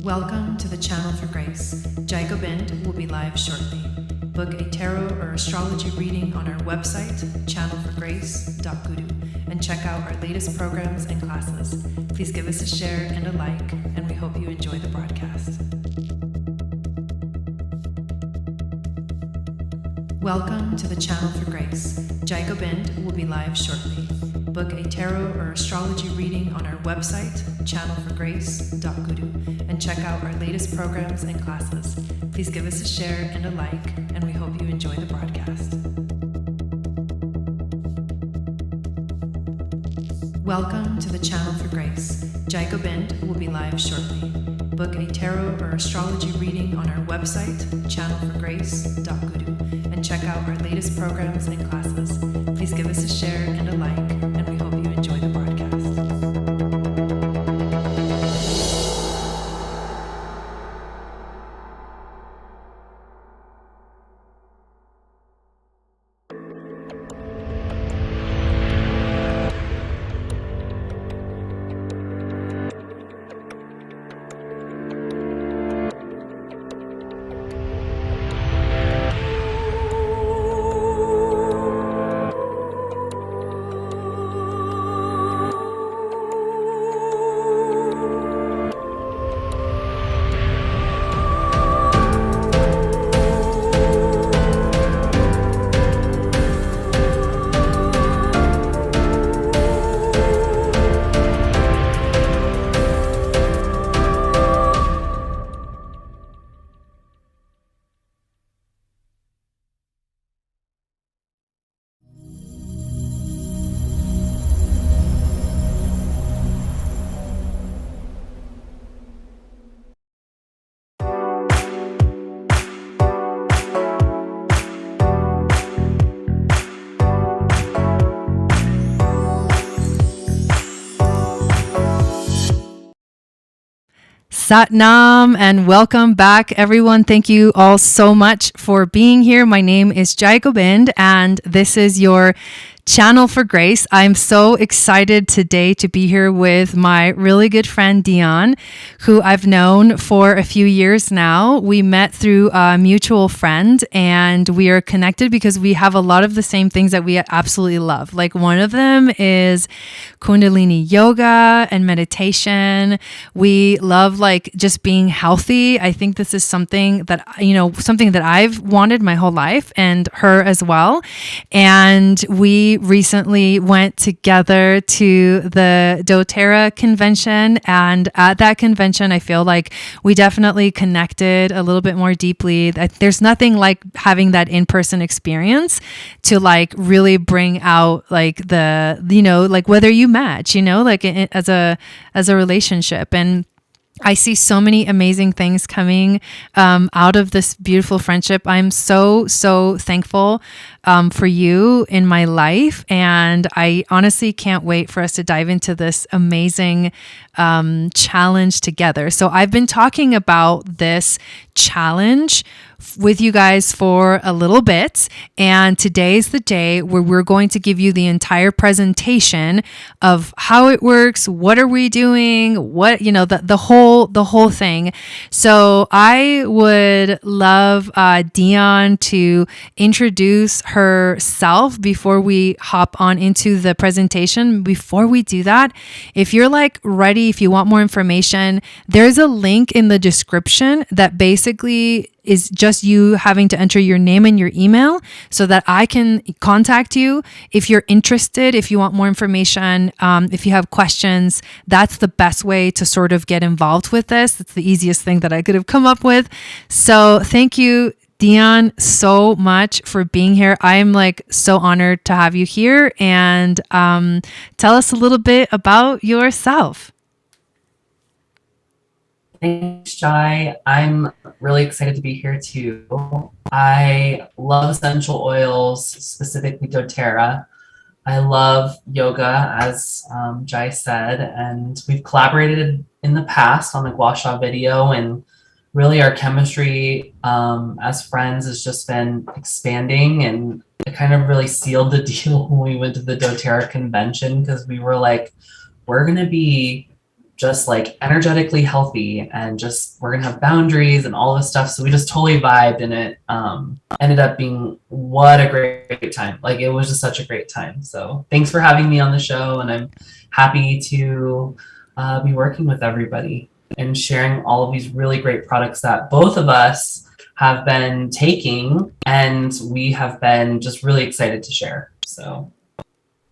Welcome to the Channel for Grace. Jai Gobind will be live shortly. Book a tarot or astrology reading on our website, channelforgrace.guru, and check out our latest programs and classes. Please give us a share and a like, and we hope you enjoy the broadcast. Welcome to the Channel for Grace. Jai Gobind will be live shortly. Book a tarot or astrology reading on our website, channelforgrace.guru, and check out our latest programs and classes. Please give us a share and a like, and we hope you enjoy the broadcast. Welcome to the Channel for Grace. Jai Gobind will be live shortly. Book a tarot or astrology reading on our website, channelforgrace.guru, and check out our latest programs and classes. Please give us a share and a like, and we hope you enjoy the broadcast. Satnam and welcome back, everyone. Thank you all so much for being here. My name is Jai Gobind, and this is your Channel for Grace. I'm so excited today to be here with my really good friend Dion, who I've known for a few years now. We met through a mutual friend, and we are connected because we have a lot of the same things that we absolutely love. Like, one of them is Kundalini yoga and meditation. We love just being healthy. I think this is something that I've wanted my whole life, and her as well. And we recently went together to the Doterra convention, and at that convention I feel like we definitely connected a little bit more deeply. There's nothing like having that in-person experience to really bring out whether you match, as a relationship. And I see so many amazing things coming out of this beautiful friendship. I'm so thankful for you in my life. And I honestly can't wait for us to dive into this amazing challenge together. So I've been talking about this challenge with you guys for a little bit, and today's the day where we're going to give you the entire presentation of how it works, what are we doing, the whole thing. So I would love Dion to introduce herself before we hop on into the presentation. Before we do that, if you're ready, if you want more information, there's a link in the description that basically is just you having to enter your name and your email so that I can contact you if you're interested, if you want more information, if you have questions. That's the best way to sort of get involved with this. It's the easiest thing that I could have come up with. So thank you, Dion, so much for being here. I'm so honored to have you here, and tell us a little bit about yourself. Thanks, Jai. I'm really excited to be here too. I love essential oils, specifically Doterra. I love yoga, as Jai said, and we've collaborated in the past on the gua sha video, and really our chemistry as friends has just been expanding, and it kind of really sealed the deal when we went to the Doterra convention, because we were like, we're going to be just like energetically healthy and just we're gonna have boundaries and all this stuff. So we just totally vibed and it ended up being what a great time. Like it was just such a great time. So thanks for having me on the show, and I'm happy to be working with everybody and sharing all of these really great products that both of us have been taking and we have been just really excited to share. So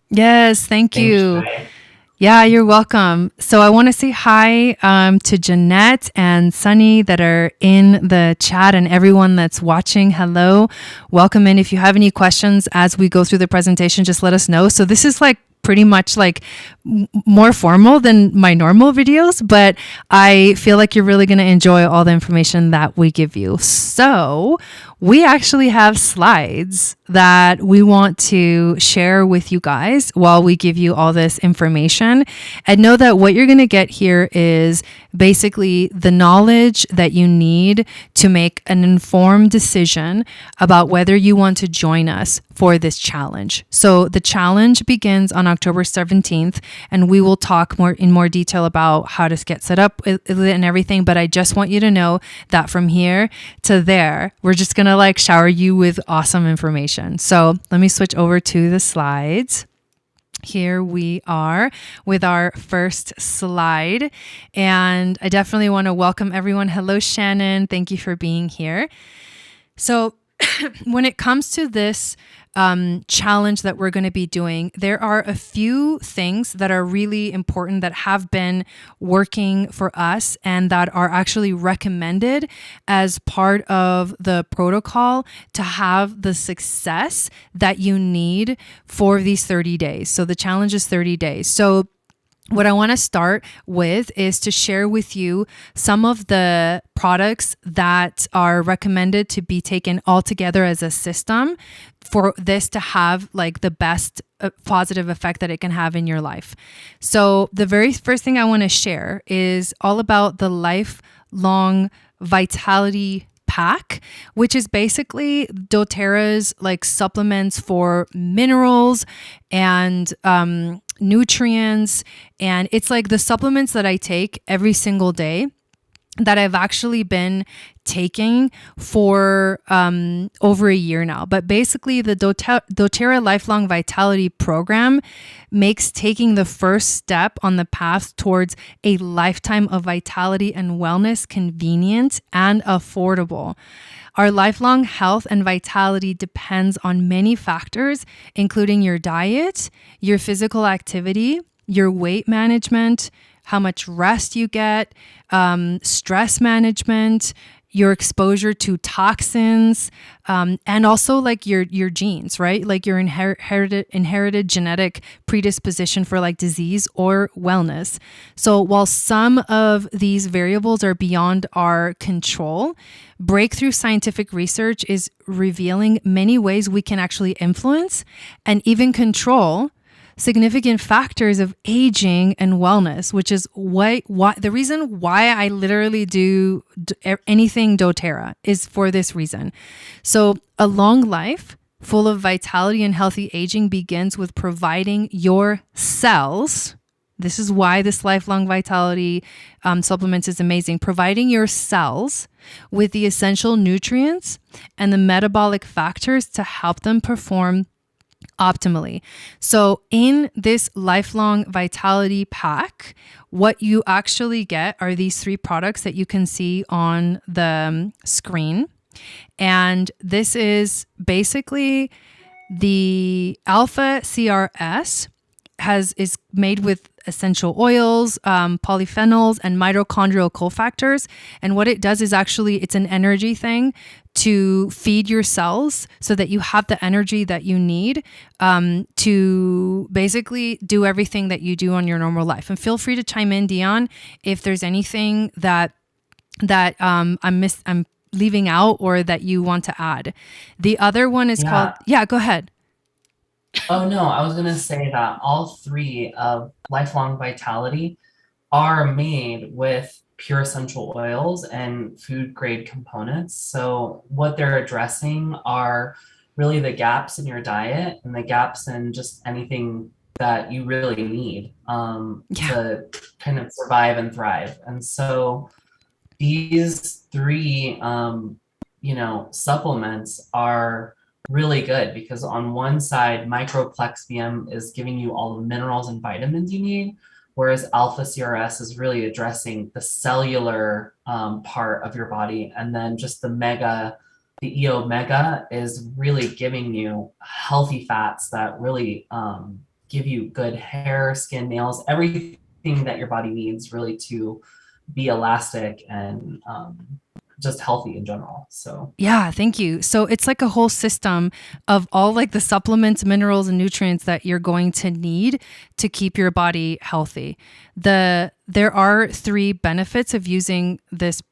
yes, thank thanks, you. Jai. Yeah, you're welcome. So I want to say hi to Jeanette and Sunny that are in the chat, and everyone that's watching. Hello, welcome in. If you have any questions as we go through the presentation, just let us know. So this is like pretty much like more formal than my normal videos, but I feel like you're really going to enjoy all the information that we give you. So we actually have slides that we want to share with you guys while we give you all this information. And know that what you're going to get here is basically the knowledge that you need to make an informed decision about whether you want to join us for this challenge. So the challenge begins on October 17th, and we will talk in more detail about how to get set up with it and everything. But I just want you to know that from here to there, we're just going to like shower you with awesome information. So let me switch over to the slides. Here we are with our first slide, and I definitely want to welcome everyone. Hello, Shannon. Thank you for being here. So when it comes to this challenge that we're going to be doing, there are a few things that are really important that have been working for us and that are actually recommended as part of the protocol to have the success that you need for these 30 days. So the challenge is 30 days. So what I want to start with is to share with you some of the products that are recommended to be taken all together as a system for this to have like the best positive effect that it can have in your life. So the very first thing I want to share is all about the lifelong vitality pack, which is basically doTERRA's like supplements for minerals and nutrients. And it's like the supplements that I take every single day that I've actually been taking for over a year now. But basically the doTERRA Lifelong Vitality Program makes taking the first step on the path towards a lifetime of vitality and wellness convenient and affordable. Our lifelong health and vitality depends on many factors, including your diet, your physical activity, your weight management, how much rest you get, stress management, your exposure to toxins, and also like your genes, right? Like your inherited genetic predisposition for like disease or wellness. So while some of these variables are beyond our control, breakthrough scientific research is revealing many ways we can actually influence and even control significant factors of aging and wellness, which is why the reason why I literally do anything doTERRA is for this reason. So a long life full of vitality and healthy aging begins with providing your cells. This is why this lifelong vitality supplements is amazing. Providing your cells with the essential nutrients and the metabolic factors to help them perform optimally. So in this lifelong vitality pack, what you actually get are these three products that you can see on the screen. And this is basically the Alpha CRS is made with essential oils, polyphenols, and mitochondrial cofactors. And what it does is actually, it's an energy thing to feed your cells so that you have the energy that you need to basically do everything that you do on your normal life. And feel free to chime in, Dion, if there's anything that I'm leaving out or that you want to add. The other one is called, go ahead. Oh no, I was gonna say that all three of Lifelong Vitality are made with pure essential oils and food grade components. So what they're addressing are really the gaps in your diet and the gaps in just anything that you really need Yeah. to kind of survive and thrive. And so these three, supplements are really good because on one side, microplexium is giving you all the minerals and vitamins you need, whereas alpha CRS is really addressing the cellular part of your body, and then just the EO mega is really giving you healthy fats that really give you good hair, skin, nails, everything that your body needs really to be elastic and just healthy in general. So Yeah, thank you. So it's like a whole system of all like the supplements, minerals, and nutrients that you're going to need to keep your body healthy. There are three benefits of using this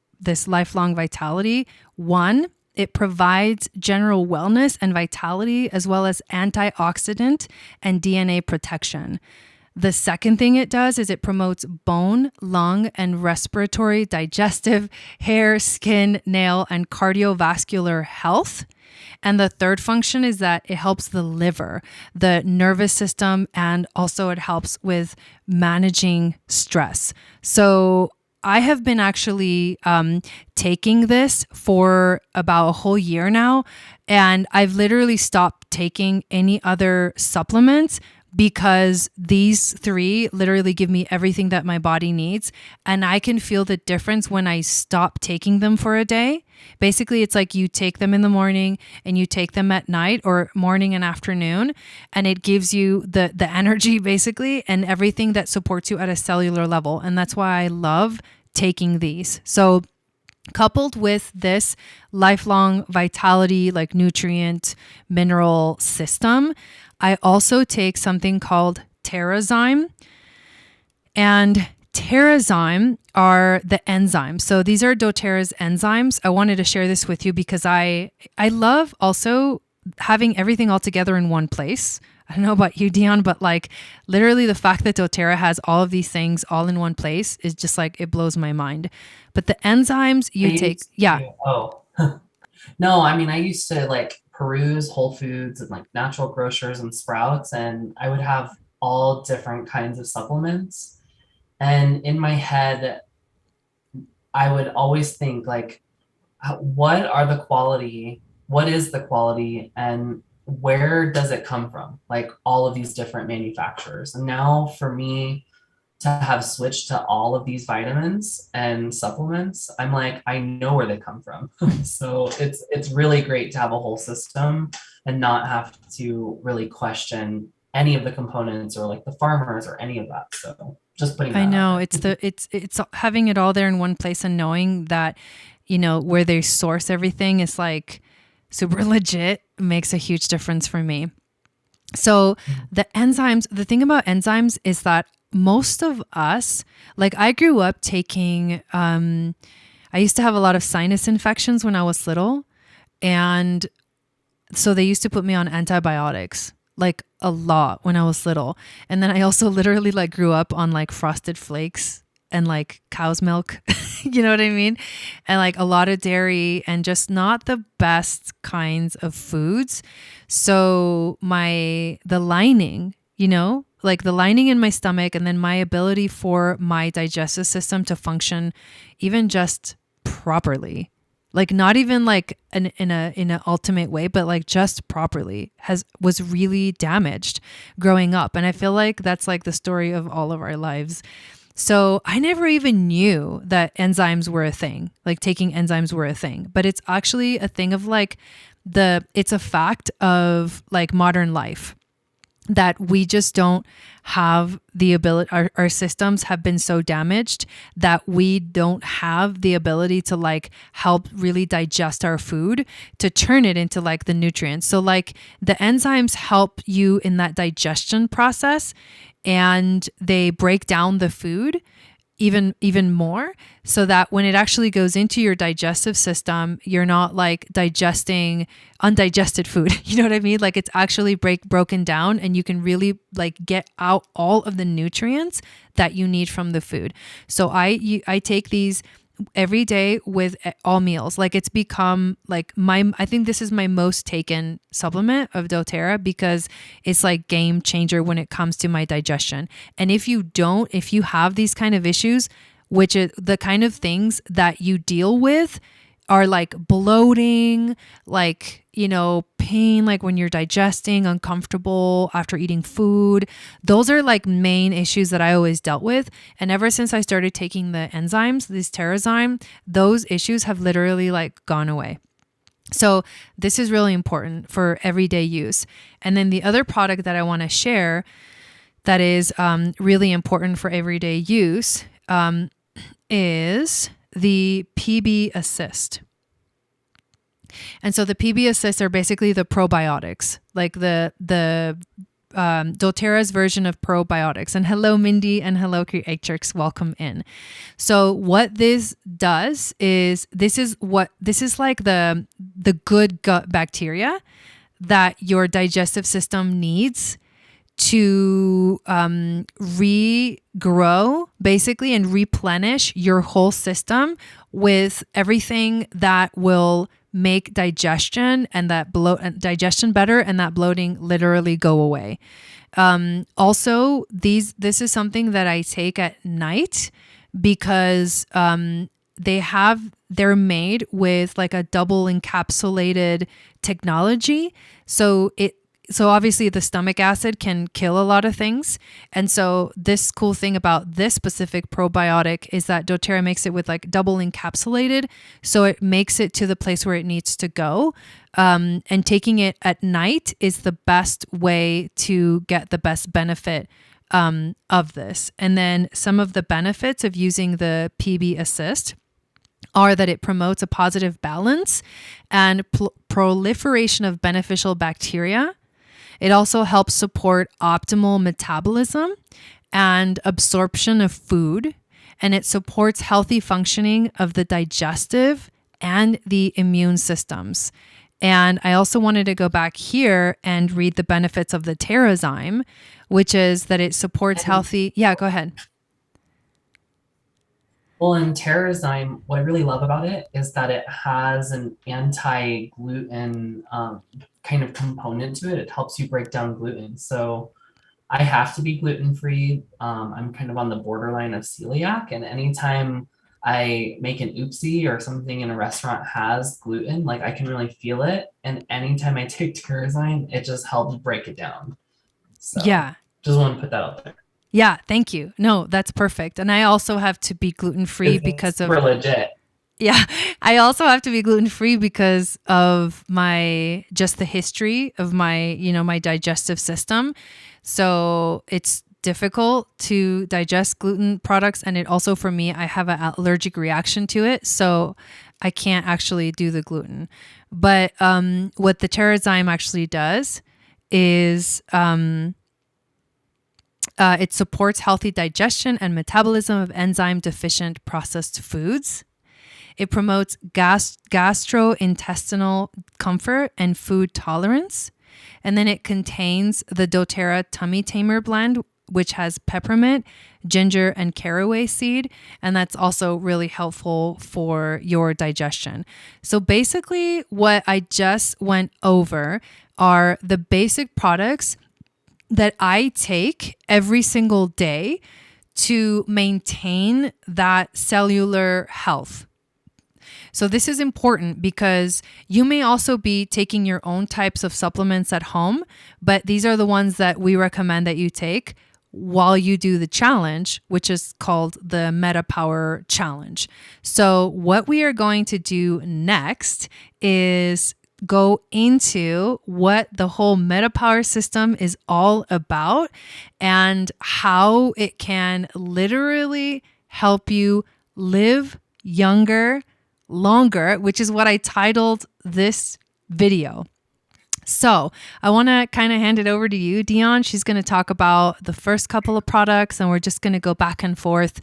lifelong vitality. One, it provides general wellness and vitality as well as antioxidant and DNA protection. The second thing it does is it promotes bone, lung, and respiratory, digestive, hair, skin, nail, and cardiovascular health. And the third function is that it helps the liver, the nervous system, and also it helps with managing stress. So I have been actually taking this for about a whole year now, and I've literally stopped taking any other supplements because these three literally give me everything that my body needs. And I can feel the difference when I stop taking them for a day. Basically, it's like you take them in the morning and you take them at night or morning and afternoon, and it gives you the energy basically and everything that supports you at a cellular level. And that's why I love taking these. So coupled with this lifelong vitality, like nutrient mineral system, I also take something called Terrazyme. And Terrazyme are the enzymes. So these are Doterra's enzymes. I wanted to share this with you because I love also having everything all together in one place. I don't know about you, Dion, but like literally the fact that Doterra has all of these things all in one place is just like, it blows my mind. But the enzymes you take, yeah. Oh, no, I mean, I used to like peruse Whole Foods and like natural grocers and Sprouts, and I would have all different kinds of supplements. And in my head, I would always think like, what are the quality? What is the quality? And where does it come from? Like all of these different manufacturers. And now for me to have switched to all of these vitamins and supplements, I'm like, I know where they come from. So it's really great to have a whole system and not have to really question any of the components or like the farmers or any of that. So just putting that I know out there. it's having it all there in one place and knowing that, where they source everything is like super legit makes a huge difference for me. So the enzymes, the thing about enzymes is that most of us, like I grew up taking, I used to have a lot of sinus infections when I was little. And so they used to put me on antibiotics like a lot when I was little. And then I also literally like grew up on like Frosted Flakes and like cow's milk, you know what I mean? And like a lot of dairy and just not the best kinds of foods. So the lining, like the lining in my stomach and then my ability for my digestive system to function even just properly, like not even like in a ultimate way, but like just properly was really damaged growing up. And I feel like that's like the story of all of our lives. So I never even knew that enzymes were a thing, like taking enzymes were a thing, but it's actually a thing of like it's a fact of like modern life that we just don't have the ability, our systems have been so damaged that we don't have the ability to like help really digest our food to turn it into like the nutrients. So like the enzymes help you in that digestion process and they break down the food even more so that when it actually goes into your digestive system, you're not like digesting undigested food. You know what I mean? Like it's actually broken down and you can really like get out all of the nutrients that you need from the food. So I take these every day with all meals. Like it's become like I think this is my most taken supplement of doTERRA because it's like game changer when it comes to my digestion. And if you have these kind of issues, which is the kind of things that you deal with are like bloating, like, pain, like when you're digesting, uncomfortable after eating food. Those are like main issues that I always dealt with. And ever since I started taking the enzymes, this Terrazyme, those issues have literally like gone away. So this is really important for everyday use. And then the other product that I want to share that is really important for everyday use is the PB Assist. And so the PB Assists are basically the probiotics, like the doTERRA's version of probiotics. And hello, Mindy, and hello, Creatrix. Welcome in. So what this does is this is like the good gut bacteria that your digestive system needs to regrow basically and replenish your whole system with everything that will make digestion and digestion better and that bloating literally go away. Also, this is something that I take at night because they're made with like a double encapsulated technology. So obviously the stomach acid can kill a lot of things. And so this cool thing about this specific probiotic is that doTERRA makes it with like double encapsulated. So it makes it to the place where it needs to go. And taking it at night is the best way to get the best benefit of this. And then some of the benefits of using the PB Assist are that it promotes a positive balance and proliferation of beneficial bacteria. It also helps support optimal metabolism and absorption of food, and it supports healthy functioning of the digestive and the immune systems. And I also wanted to go back here and read the benefits of the Terrazyme, which is that it supports healthy... Yeah, go ahead. Well, in Terrazyme, what I really love about it is that it has an anti-gluten kind of component to it. It helps you break down gluten. So I have to be gluten-free. I'm kind of on the borderline of celiac, and anytime I make an oopsie or something in a restaurant has gluten, like I can really feel it. And anytime I take Terrazyme, it just helps break it down. So yeah. Just want to put that out there. Yeah, thank you. No, that's perfect. And I also have to be gluten-free because of... We're legit. Yeah, I also have to be gluten-free because of just the history of my digestive system. So it's difficult to digest gluten products. And it also, for me, I have an allergic reaction to it. So I can't actually do the gluten. But what the Terrazyme actually does is... it supports healthy digestion and metabolism of enzyme-deficient processed foods. It promotes gastrointestinal comfort and food tolerance. And then it contains the doTERRA Tummy Tamer blend, which has peppermint, ginger, and caraway seed. And that's also really helpful for your digestion. So basically, what I just went over are the basic products that I take every single day to maintain that cellular health. So this is important because you may also be taking your own types of supplements at home, but these are the ones that we recommend that you take while you do the challenge, which is called the MetaPWR challenge. So what we are going to do next is go into what the whole MetaPWR system is all about and how it can literally help you live younger, longer, which is what I titled this video. So I want to kind of hand it over to you, Dion. She's going to talk about the first couple of products, and we're just going to go back and forth,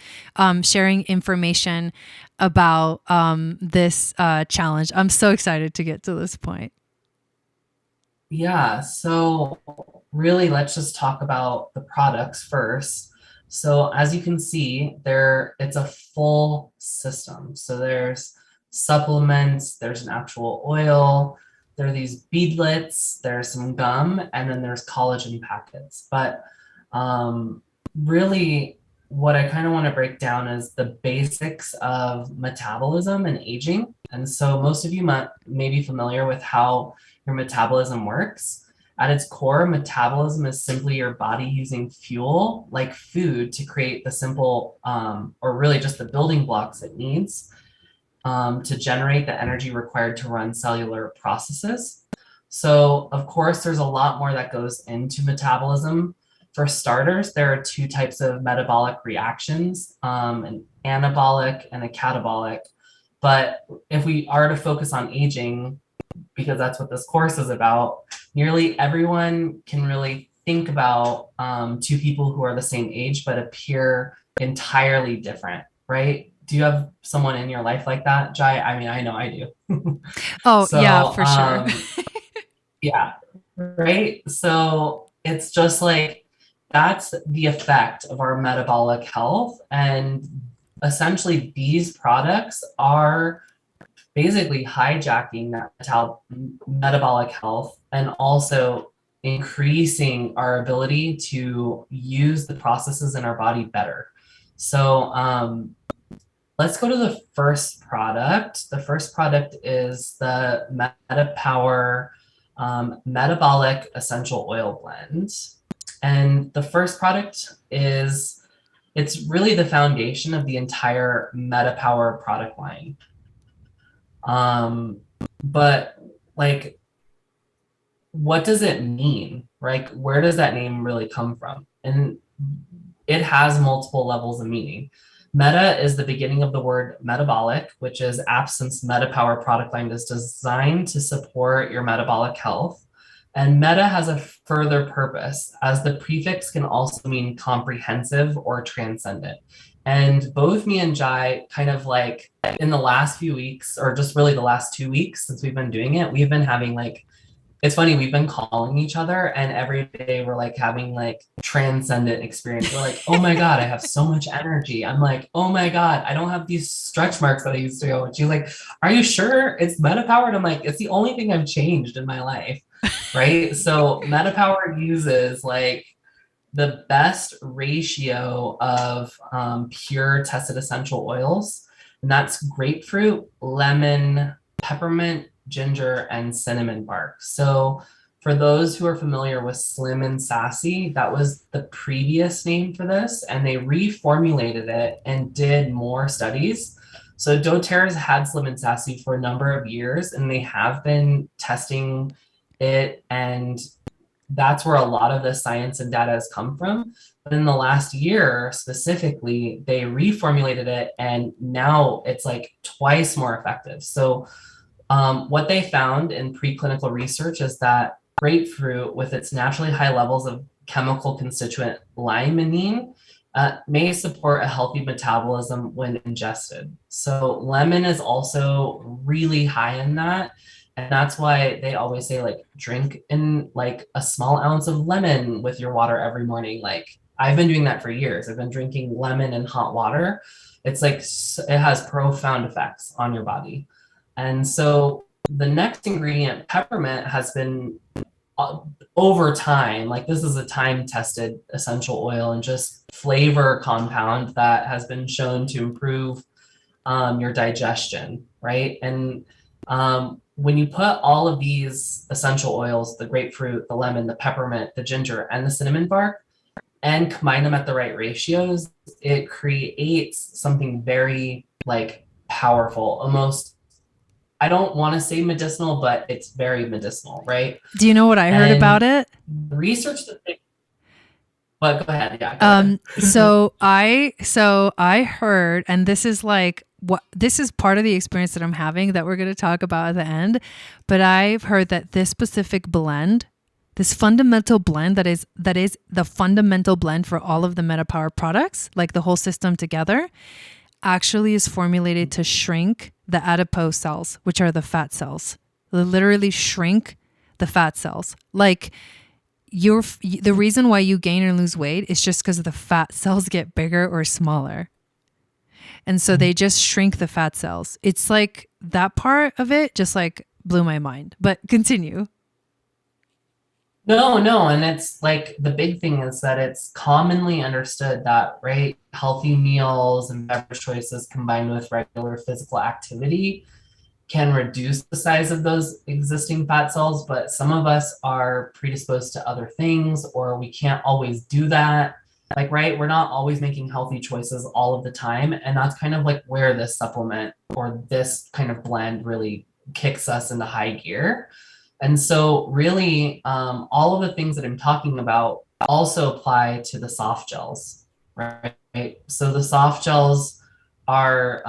sharing information about this challenge. I'm so excited to get to this point. Yeah, so really let's just talk about the products first. So as you can see, it's a full system. So there's supplements, there's an actual oil, there are these beadlets, there's some gum, and then there's collagen packets. But really, what I kind of want to break down is the basics of metabolism and aging. And so most of you may be familiar with how your metabolism works. At its core, metabolism is simply your body using fuel, like food, to create the simple, or really just the building blocks it needs to generate the energy required to run cellular processes. So, of course, there's a lot more that goes into metabolism. For starters, there are two types of metabolic reactions, an anabolic and a catabolic. But if we are to focus on aging, because that's what this course is about, nearly everyone can really think about two people who are the same age but appear entirely different, right? Do you have someone in your life like that, Jai? I mean, I know I do. Oh, yeah, So, for sure. yeah, right? So it's just like that's the effect of our metabolic health. And essentially, these products are basically hijacking that metabolic health and also increasing our ability to use the processes in our body better. So let's go to the first product. The first product is the MetaPWR Metabolic Essential Oil Blend. And the first product it's really the foundation of the entire MetaPWR product line. But like, what does it mean? Right? Where does that name really come from? And it has multiple levels of meaning. Meta is the beginning of the word metabolic, which is Absence MetaPWR product line is designed to support your metabolic health. And meta has a further purpose, as the prefix can also mean comprehensive or transcendent. And both me and Jai kind of like in the last few weeks, or just really the last 2 weeks since we've been doing it, we've been having like, it's funny, we've been calling each other and every day we're like having like transcendent experience. We're like, oh my God, I have so much energy. I'm like, oh my God, I don't have these stretch marks that I used to go. And she's like, are you sure it's MetaPWR? I'm like, it's the only thing I've changed in my life. Right. So MetaPWR uses like the best ratio of pure tested essential oils. And that's grapefruit, lemon, peppermint, ginger, and cinnamon bark. So for those who are familiar with Slim and Sassy, that was the previous name for this, and they reformulated it and did more studies. So doTERRA's had Slim and Sassy for a number of years, and they have been testing it, and that's where a lot of the science and data has come from. But in the last year specifically, they reformulated it, and now it's like twice more effective. So what they found in preclinical research is that grapefruit, with its naturally high levels of chemical constituent limonene, may support a healthy metabolism when ingested. So lemon is also really high in that. And that's why they always say like drink in like a small ounce of lemon with your water every morning. Like I've been doing that for years. I've been drinking lemon in hot water. It's like it has profound effects on your body. And so the next ingredient, peppermint, has been over time, like this is a time tested essential oil and just flavor compound that has been shown to improve your digestion, right? And when you put all of these essential oils, the grapefruit, the lemon, the peppermint, the ginger, and the cinnamon bark, and combine them at the right ratios, it creates something very like powerful, almost, I don't want to say medicinal, but it's very medicinal, right? Do you know what I heard about it? Research that they, but go ahead. Yeah. Go ahead. So I heard, and this is like this is part of the experience that I'm having that we're going to talk about at the end. But I've heard that this specific blend, this fundamental blend that is the fundamental blend for all of the MetaPWR products, like the whole system together, actually is formulated to shrink the adipose cells, which are the fat cells. They literally shrink the fat cells. Like the reason why you gain or lose weight is just because the fat cells get bigger or smaller. And so they just shrink the fat cells. It's like that part of it just like blew my mind. But continue. No, and it's like the big thing is that it's commonly understood that, right, healthy meals and beverage choices combined with regular physical activity can reduce the size of those existing fat cells, but some of us are predisposed to other things, or we can't always do that. Like, right, we're not always making healthy choices all of the time. And that's kind of like where this supplement or this kind of blend really kicks us into high gear. And so, really, all of the things that I'm talking about also apply to the soft gels, right? So, the soft gels are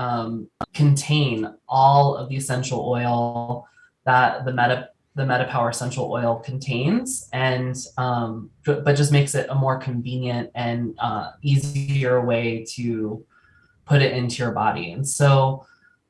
contain all of the essential oil that the MetaPWR essential oil contains, and but just makes it a more convenient and easier way to put it into your body. And so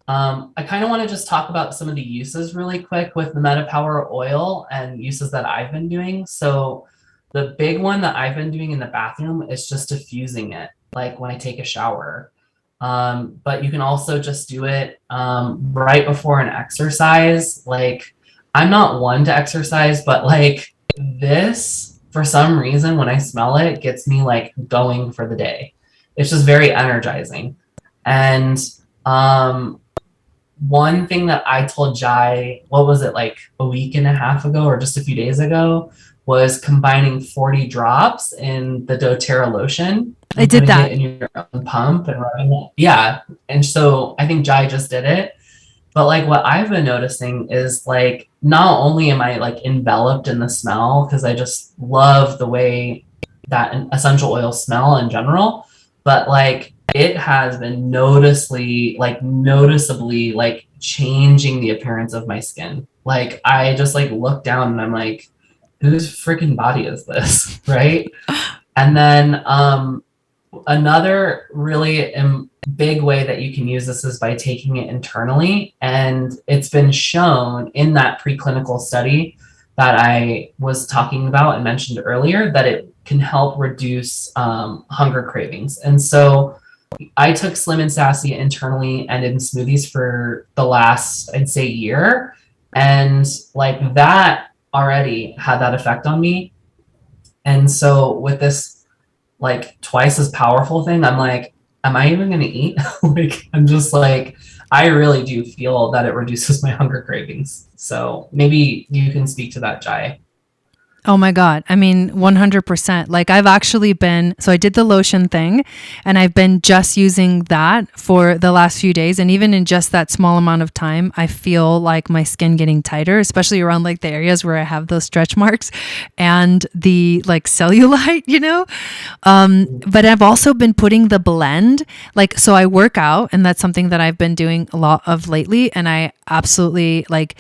I kind of want to just talk about some of the uses really quick with the MetaPWR oil and uses that I've been doing. So the big one that I've been doing in the bathroom is just diffusing it, like when I take a shower. But you can also just do it right before an exercise. Like, I'm not one to exercise, but like this, for some reason, when I smell it, gets me like going for the day. It's just very energizing. And one thing that I told Jai, what was it, like a week and a half ago or just a few days ago, was combining 40 drops in the doTERRA lotion. I did putting that. it in your own pump and rubbing it. Yeah. And so I think Jai just did it. But like what I've been noticing is like not only am I like enveloped in the smell, because I just love the way that essential oils smell in general, but like it has been noticeably like changing the appearance of my skin. Like I just like look down and I'm like, whose freaking body is this? Right. And then another really big way that you can use this is by taking it internally. And it's been shown in that preclinical study that I was talking about and mentioned earlier that it can help reduce hunger cravings. And so I took Slim and Sassy internally and in smoothies for the last, I'd say, year. And like that already had that effect on me. And so with this like twice as powerful thing, I'm like, am I even going to eat? Like, I'm just like, I really do feel that it reduces my hunger cravings. So maybe you can speak to that, Jai. Oh my God. I mean, 100%. Like I've actually been, so I did the lotion thing and I've been just using that for the last few days. And even in just that small amount of time, I feel like my skin getting tighter, especially around like the areas where I have those stretch marks and the like cellulite, you know? But I've also been putting the blend, like, so I work out and that's something that I've been doing a lot of lately. And I absolutely like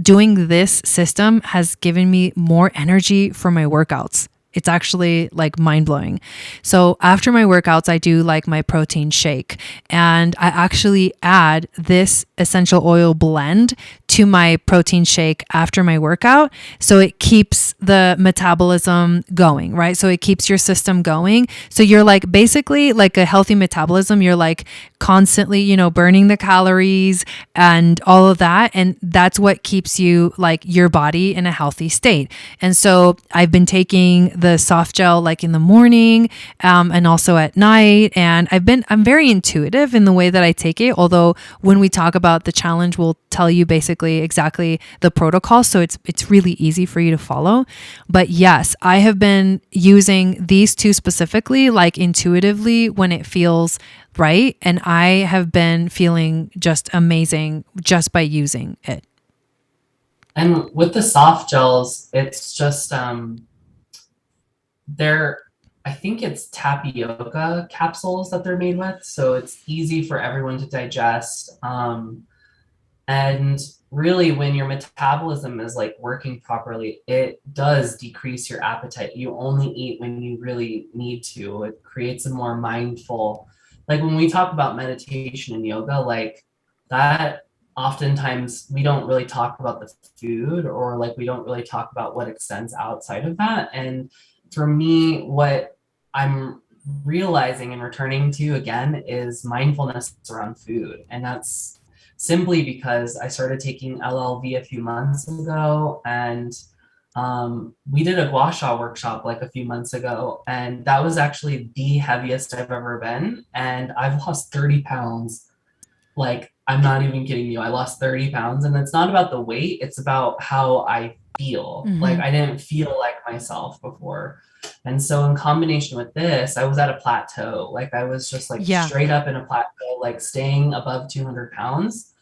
doing this system has given me more energy for my workouts. It's actually like mind blowing. So after my workouts, I do like my protein shake and I actually add this essential oil blend to my protein shake after my workout. So it keeps the metabolism going, right? So it keeps your system going. So you're like basically like a healthy metabolism. You're like constantly, you know, burning the calories and all of that. And that's what keeps you like your body in a healthy state. And so I've been taking the soft gel like in the morning and also at night. And I'm very intuitive in the way that I take it. Although when we talk about the challenge, we'll tell you basically exactly the protocol. So it's really easy for you to follow. But yes, I have been using these two specifically, like intuitively when it feels right. And I have been feeling just amazing just by using it. And with the soft gels, it's just they're, I think it's tapioca capsules that they're made with, so it's easy for everyone to digest. And really, when your metabolism is like working properly, it does decrease your appetite. You only eat when you really need to. It creates a more mindful, like when we talk about meditation and yoga, like that oftentimes we don't really talk about the food, or like we don't really talk about what extends outside of that. And for me, what I'm realizing and returning to again is mindfulness around food. And that's simply because I started taking LLV a few months ago, and we did a gua sha workshop like a few months ago, and that was actually the heaviest I've ever been. And I've lost 30 pounds. Like, I'm not even kidding you. I lost 30 pounds, and it's not about the weight, it's about how I feel. Like, I didn't feel like myself before. And so, in combination with this, I was at a plateau. Like, I was just like Yeah. straight up in a plateau, like staying above 200 pounds.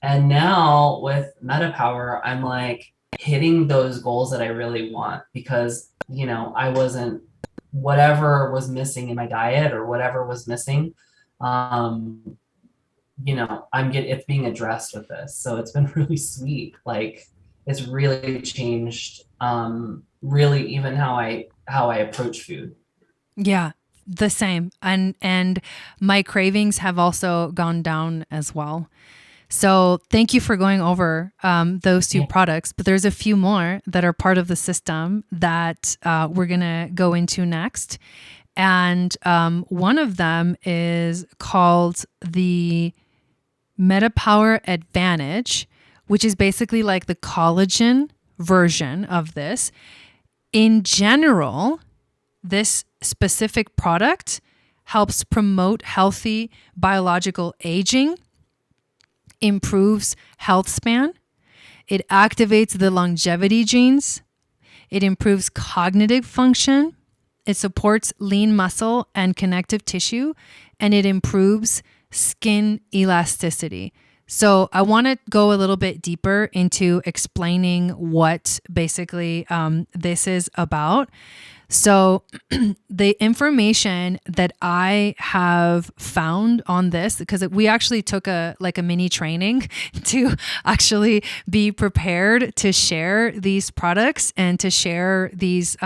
And now with MetaPWR, I'm like hitting those goals that I really want, because, I wasn't, whatever was missing in my diet or whatever was missing, um, it's being addressed with this. So it's been really sweet. Like, it's really changed, really even how I approach food. Yeah, the same. And my cravings have also gone down as well. So thank you for going over those two products. But there's a few more that are part of the system that we're going to go into next. And one of them is called the Metapower Advantage, which is basically like the collagen version of this. In general, this specific product helps promote healthy biological aging, improves health span, it activates the longevity genes, it improves cognitive function, it supports lean muscle and connective tissue, and it improves skin elasticity. So I want to go a little bit deeper into explaining what basically this is about. So the information that I have found on this, because we actually took a mini training to actually be prepared to share these products and to share these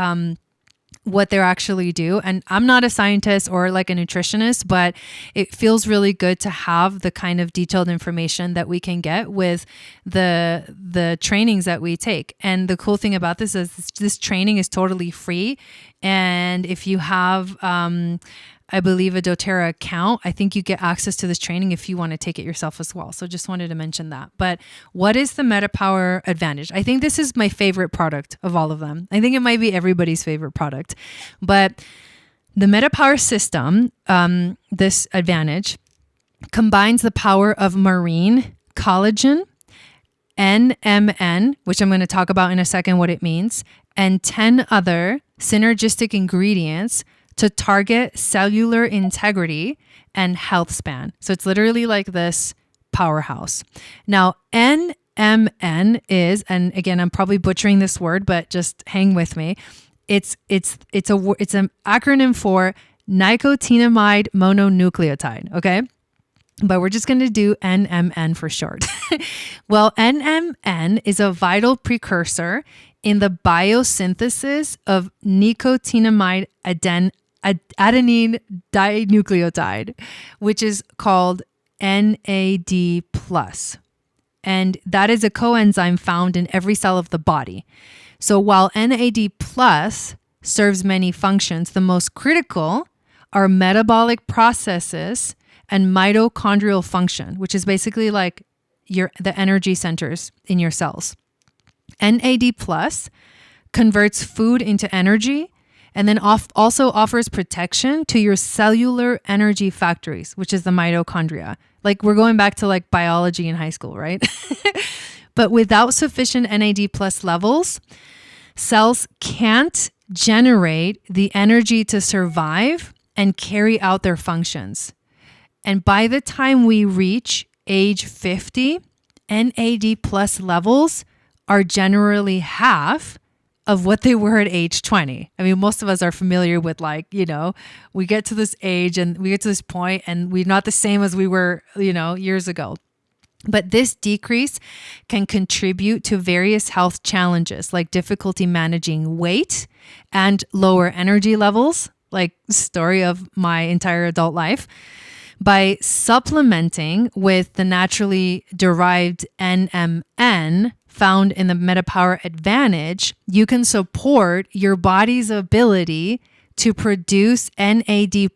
what they actually do. And I'm not a scientist or like a nutritionist, but it feels really good to have the kind of detailed information that we can get with the trainings that we take. And the cool thing about this is this training is totally free. And if you have, I believe, a Doterra account, I think you get access to this training if you want to take it yourself as well. So just wanted to mention that. But what is the Metapower Advantage? I think this is my favorite product of all of them. I think it might be everybody's favorite product. But the Metapower system, this Advantage, combines the power of marine collagen, NMN, which I'm going to talk about in a second what it means, and 10 other synergistic ingredients to target cellular integrity and health span. So it's literally like this powerhouse. Now, NMN is, and again, I'm probably butchering this word, but just hang with me. It's an acronym for nicotinamide mononucleotide. Okay. But we're just going to do NMN for short. Well, NMN is a vital precursor in the biosynthesis of nicotinamide adenine dinucleotide, which is called NAD+. And that is a coenzyme found in every cell of the body. So while NAD+ serves many functions, the most critical are metabolic processes and mitochondrial function, which is basically like the energy centers in your cells. NAD+ converts food into energy and then also offers protection to your cellular energy factories, which is the mitochondria. Like, we're going back to like biology in high school, right? But without sufficient NAD+ levels, cells can't generate the energy to survive and carry out their functions. And by the time we reach age 50, NAD+ levels are generally half of what they were at age 20. I mean, most of us are familiar with we get to this age and we get to this point and we're not the same as we were, years ago. But this decrease can contribute to various health challenges like difficulty managing weight and lower energy levels, like story of my entire adult life. By supplementing with the naturally derived NMN found in the MetaPWR Advantage, you can support your body's ability to produce NAD+,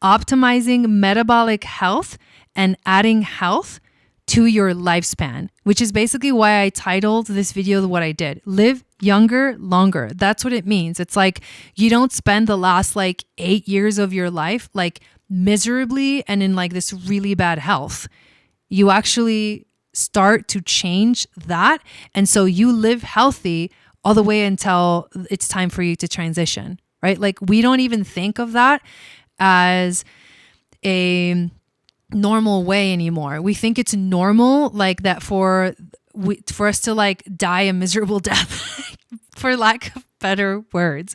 optimizing metabolic health and adding health to your lifespan, which is basically why I titled this video what I did. Live younger, longer. That's what it means. It's like you don't spend the last 8 years of your life miserably and in this really bad health. You actually start to change that. And so you live healthy all the way until it's time for you to transition, right? We don't even think of that as a normal way anymore. We think it's normal that for us to die a miserable death for lack of better words.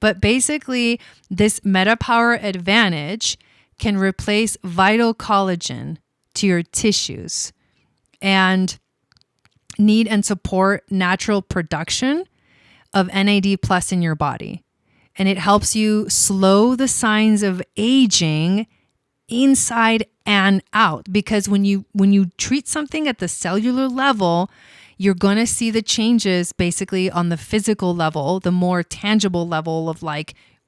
But basically this MetaPWR Advantage can replace vital collagen to your tissues and need and support natural production of NAD+ in your body. And it helps you slow the signs of aging inside and out, because when you treat something at the cellular level, you're going to see the changes basically on the physical level, the more tangible level of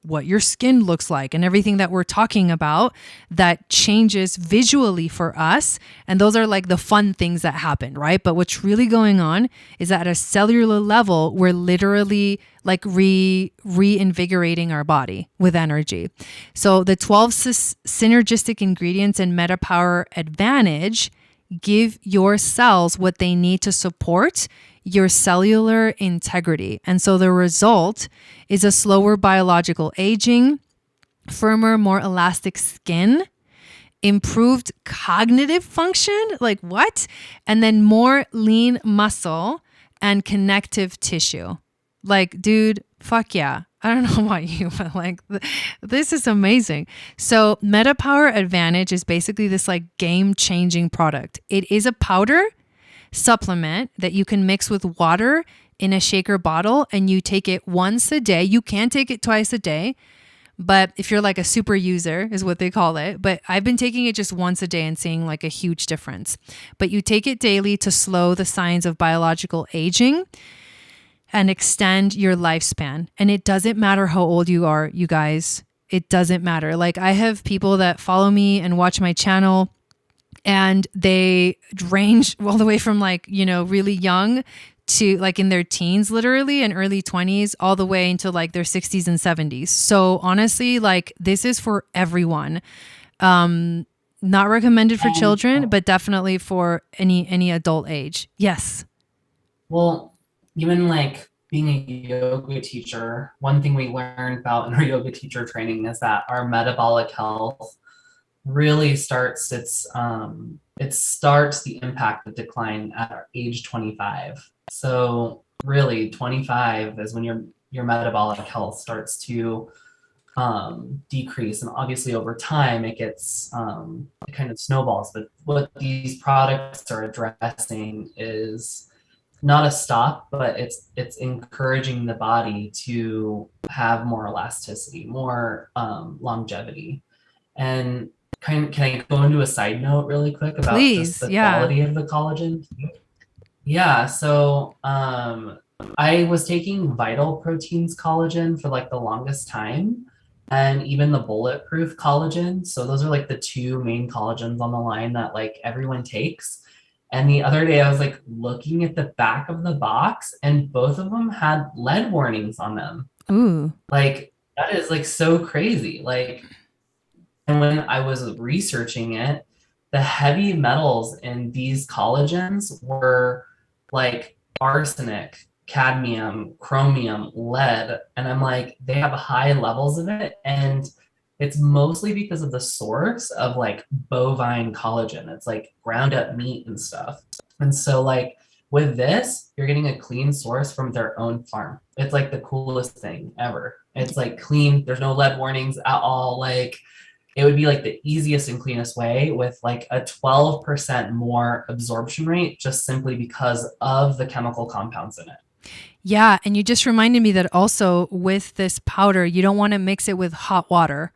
what your skin looks like and everything that we're talking about that changes visually for us. And those are the fun things that happen, right? But what's really going on is that at a cellular level, we're literally reinvigorating our body with energy. So the 12 synergistic ingredients in MetaPWR Advantage give your cells what they need to support your cellular integrity. And so the result is a slower biological aging, firmer, more elastic skin, improved cognitive function, what? And then more lean muscle and connective tissue. Dude, fuck yeah. I don't know about you, but this is amazing. So MetaPWR Advantage is basically this game-changing product. It is a powder supplement that you can mix with water in a shaker bottle, and you take it once a day. You can take it twice a day, but if you're a super user is what they call it. But I've been taking it just once a day and seeing a huge difference. But you take it daily to slow the signs of biological aging and extend your lifespan. And it doesn't matter how old you are, you guys. It doesn't matter. I have people that follow me and watch my channel, and they range all the way from really young to in their teens, literally, and early 20s, all the way into their 60s and 70s. So honestly, this is for everyone. Not recommended for children, but definitely for any adult age. Yes. Well, even being a yoga teacher, one thing we learned about in our yoga teacher training is that our metabolic health really starts it starts the impact of decline at age 25. So really 25 is when your metabolic health starts to decrease, and obviously over time it gets it kind of snowballs. But what these products are addressing is not a stop, but it's encouraging the body to have more elasticity, more longevity. And can I go into a side note really quick about just the quality of the collagen? Yeah, so I was taking Vital Proteins collagen for the longest time, and even the Bulletproof collagen. So those are the two main collagens on the line that everyone takes. And the other day I was looking at the back of the box, and both of them had lead warnings on them. Ooh. That is so crazy. And when I was researching it, the heavy metals in these collagens were arsenic, cadmium, chromium, lead. And I'm they have high levels of it. And it's mostly because of the source of bovine collagen. It's ground up meat and stuff. And so with this, you're getting a clean source from their own farm. It's the coolest thing ever. It's clean. There's no lead warnings at all. It would be the easiest and cleanest way, with a 12% more absorption rate, just simply because of the chemical compounds in it. Yeah. And you just reminded me that also with this powder, you don't want to mix it with hot water.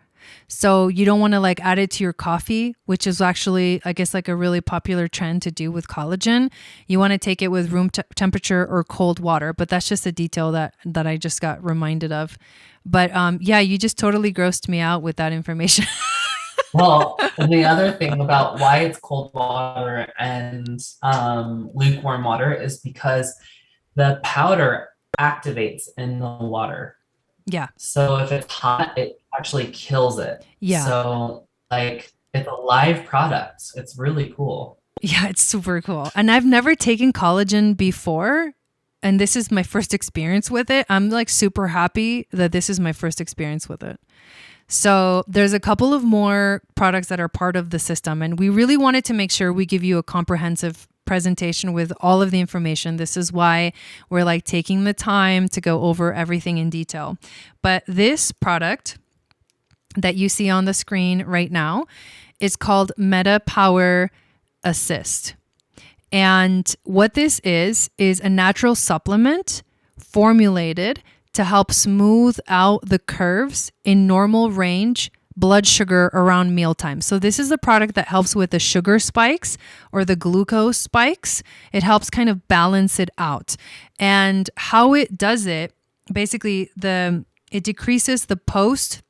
So you don't want to like add it to your coffee, which is actually, I guess, like a really popular trend to do with collagen. You want to take it with room temperature or cold water, but that's just a detail that I just got reminded of. But yeah, you just totally grossed me out with that information. Well, and the other thing about why it's cold water and lukewarm water is because the powder activates in the water. Yeah. So if it's hot, it actually kills it. Yeah. So like it's a live product. It's really cool. Yeah, it's super cool. And I've never taken collagen before. And this is my first experience with it. I'm like super happy that this is my first experience with it. So there's a couple of more products that are part of the system. And we really wanted to make sure we give you a comprehensive presentation with all of the information. This is why we're like taking the time to go over everything in detail. But this product that you see on the screen right now is called MetaPWR Assist. And what this is a natural supplement formulated to help smooth out the curves in normal range blood sugar around mealtime. So this is a product that helps with the sugar spikes or the glucose spikes. It helps kind of balance it out. And how it does it, basically it decreases the post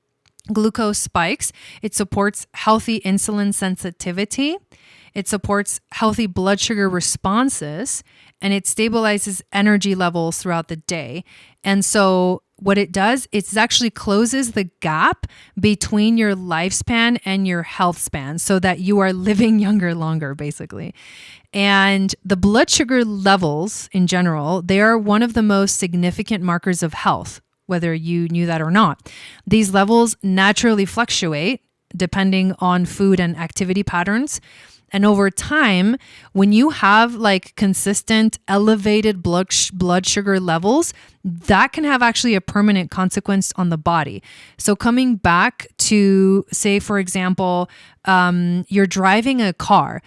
glucose spikes. It supports healthy insulin sensitivity. It supports healthy blood sugar responses, and it stabilizes energy levels throughout the day. And so what it does, it actually closes the gap between your lifespan and your health span so that you are living younger longer, basically. And the blood sugar levels in general, they are one of the most significant markers of health, whether you knew that or not. These levels naturally fluctuate depending on food and activity patterns. And over time, when you have like consistent elevated blood sugar levels, that can have actually a permanent consequence on the body. So coming back to, say, for example, you're driving a car.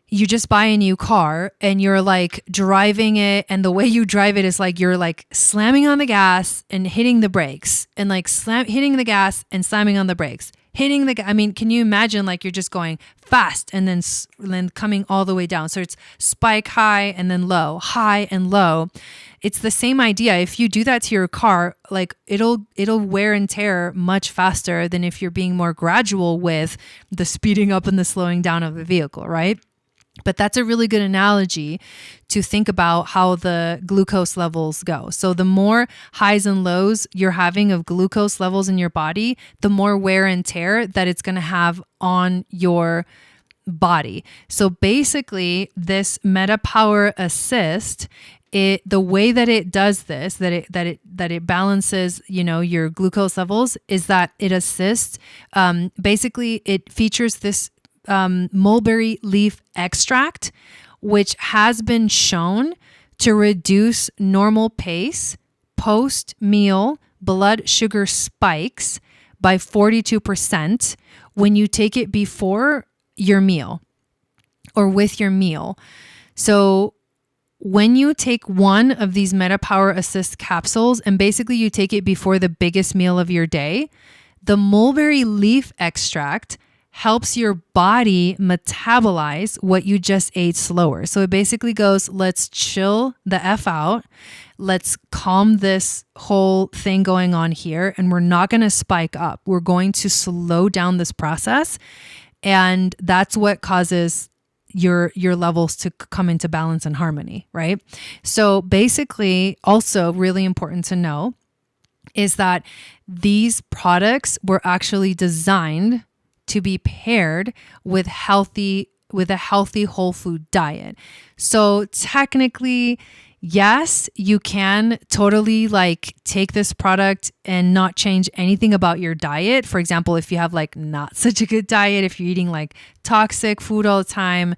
You just buy a new car and you're like driving it, and the way you drive it is like you're like slamming on the gas and hitting the brakes, and like hitting the gas and slamming on the brakes. I mean, can you imagine like you're just going fast and then coming all the way down? So it's spike high and then low, high and low. It's the same idea. If you do that to your car, like it'll wear and tear much faster than if you're being more gradual with the speeding up and the slowing down of the vehicle, right? But that's a really good analogy to think about how the glucose levels go. So the more highs and lows you're having of glucose levels in your body, the more wear and tear that it's going to have on your body. So basically, this MetaPWR Assist, the way that it does this, that it balances, your glucose levels, is that it assists. Basically, it features this mulberry leaf extract, which has been shown to reduce normal pace post-meal blood sugar spikes by 42% when you take it before your meal or with your meal. So when you take one of these MetaPWR Assist capsules and basically you take it before the biggest meal of your day, the mulberry leaf extract helps your body metabolize what you just ate slower. So it basically goes, let's chill the F out. Let's calm this whole thing going on here. And we're not going to spike up. We're going to slow down this process. And that's what causes your levels to come into balance and harmony, right? So basically, also really important to know is that these products were actually designed to be paired with a healthy whole food diet. So technically, yes, you can totally like take this product and not change anything about your diet. For example, if you have like not such a good diet, if you're eating like toxic food all the time,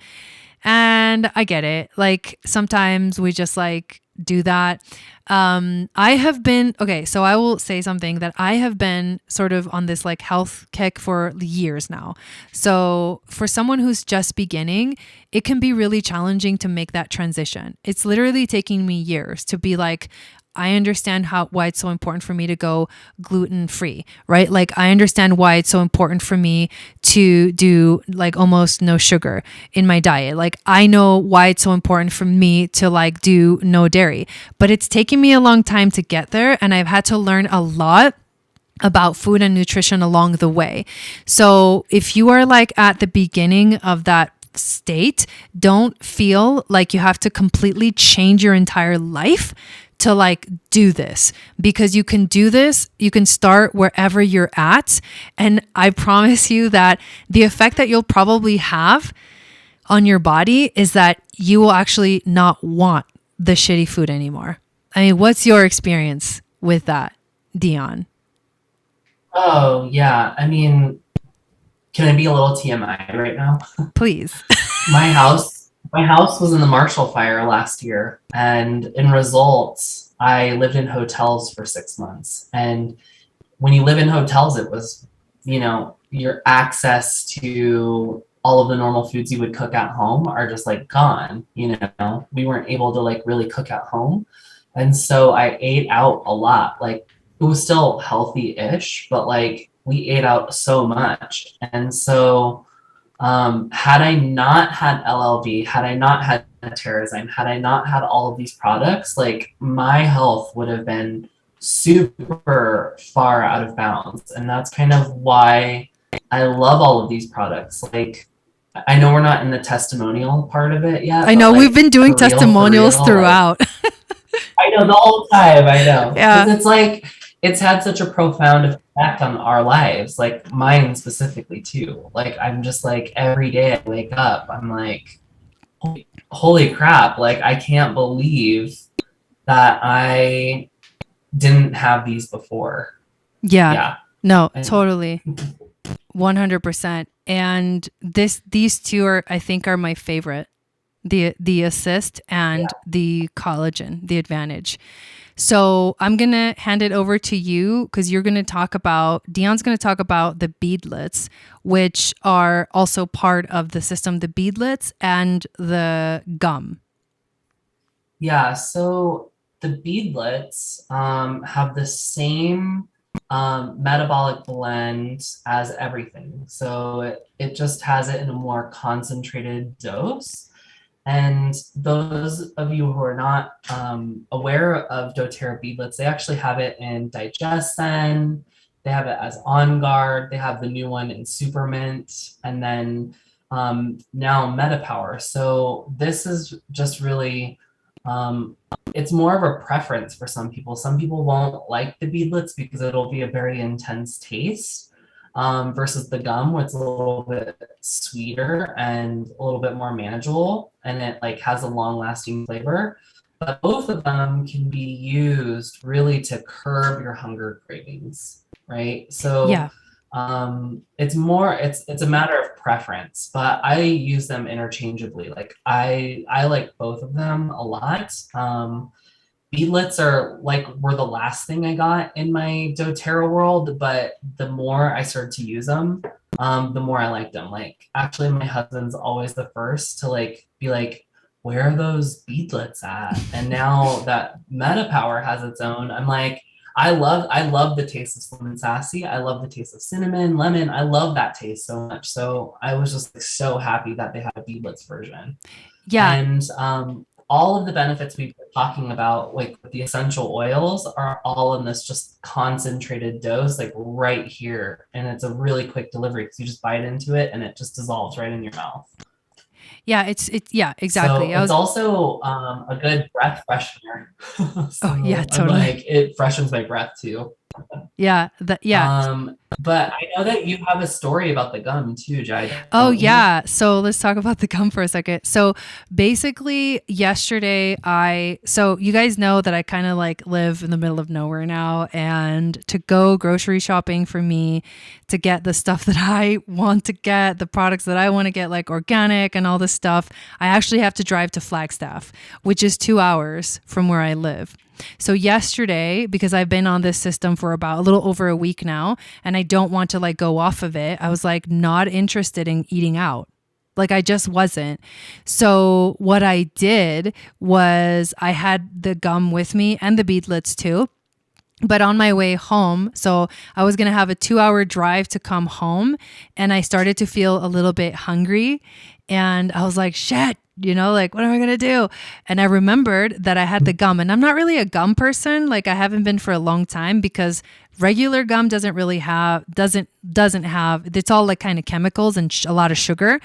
and I get it. Like sometimes we just like do that. So I will say something that I have been sort of on this like health kick for years now. So for someone who's just beginning, it can be really challenging to make that transition. It's literally taking me years to be like, I understand why it's so important for me to go gluten free, right? Like I understand why it's so important for me to do like almost no sugar in my diet. Like I know why it's so important for me to like do no dairy, but it's taken me a long time to get there. And I've had to learn a lot about food and nutrition along the way. So if you are like at the beginning of that state, don't feel like you have to completely change your entire life to like do this, because you can do this. You can start wherever you're at. And I promise you that the effect that you'll probably have on your body is that you will actually not want the shitty food anymore. I mean, what's your experience with that, Dion? Oh, yeah. I mean, can I be a little TMI right now? Please. My house was in the Marshall Fire last year, and in results, I lived in hotels for 6 months. And when you live in hotels, it was, your access to all of the normal foods you would cook at home are just like gone. We weren't able to like really cook at home. And so I ate out a lot. Like it was still healthy-ish, but like we ate out so much. And so had I not had LLV, had I not had Terrazyme, had I not had all of these products, like my health would have been super far out of bounds. And that's kind of why I love all of these products. Like, I know we're not in the testimonial part of it yet. I know but, we've been doing for real, testimonials throughout. Like, I know the whole time. I know. Yeah. Because it's like, it's had such a profound effect on our lives, like mine specifically too. Like I'm just like every day I wake up, I'm like, holy crap! Like I can't believe that I didn't have these before. Yeah. No, totally. 100%. And these two I think are my favorite. The assist and the collagen, the advantage. So I'm going to hand it over to you because Dion's going to talk about the beadlets, which are also part of the system, the beadlets and the gum. Yeah. So the beadlets have the same metabolic blend as everything. So it just has it in a more concentrated dose. And those of you who are not aware of doTERRA beadlets, they actually have it in Digestion. They have it as On Guard. They have the new one in Supermint, and then now MetaPWR. So this is just really, it's more of a preference for some people. Some people won't like the beadlets because it'll be a very intense taste. Versus the gum, where it's a little bit sweeter and a little bit more manageable, and it like has a long-lasting flavor. But both of them can be used really to curb your hunger cravings, right? So it's a matter of preference, but I use them interchangeably. Like I like both of them a lot. Beadlets were the last thing I got in my doTERRA world, but the more I started to use them, the more I liked them. Like actually my husband's always the first to like be like, where are those beadlets at? And now that MetaPWR has its own, I'm like, I love the taste of Slim and Sassy. I love the taste of cinnamon, lemon. I love that taste so much. So I was just like, so happy that they had a beadlets version. Yeah. And all of the benefits we've been talking about, like with the essential oils, are all in this just concentrated dose, like right here. And it's a really quick delivery because you just bite into it and it just dissolves right in your mouth. Yeah, it's exactly. So it's also a good breath freshener. Oh yeah, totally. Like it freshens my breath too. Yeah, but I know that you have a story about the gum too, Jai. Oh yeah. So let's talk about the gum for a second. So basically yesterday so you guys know that I kind of like live in the middle of nowhere now, and to go grocery shopping for me to get the stuff that I want to get, the products that I want to get, like organic and all this stuff, I actually have to drive to Flagstaff, which is 2 hours from where I live. So yesterday, because I've been on this system for about a little over a week now, and I don't want to like go off of it, I was like not interested in eating out. Like I just wasn't. So what I did was I had the gum with me and the beadlets too. But on my way home, so I was going to have a 2-hour drive to come home, and I started to feel a little bit hungry, and I was like, shit, like what am I going to do? And I remembered that I had the gum, and I'm not really a gum person. Like I haven't been for a long time because regular gum doesn't have, it's all like kind of chemicals and a lot of sugar.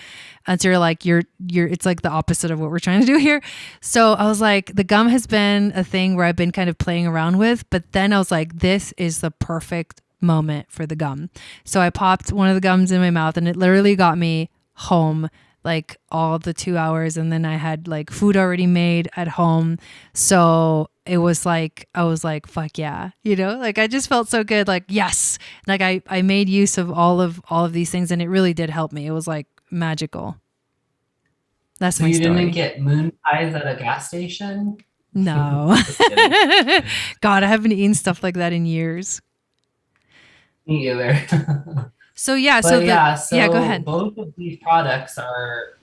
And so it's like the opposite of what we're trying to do here. So I was like, the gum has been a thing where I've been kind of playing around with, but then I was like, this is the perfect moment for the gum. So I popped one of the gums in my mouth, and it literally got me home like all the 2 hours. And then I had like food already made at home. So it was like, I was like, fuck yeah. Like I just felt so good. Like, yes. Like I made use of all of these things, and it really did help me. It was like magical. That's So my you story. didn't get moon pies at a gas station? No. Just kidding. God, I haven't eaten stuff like that in years. Me either. So yeah, But yeah, yeah, go so ahead. both of these products are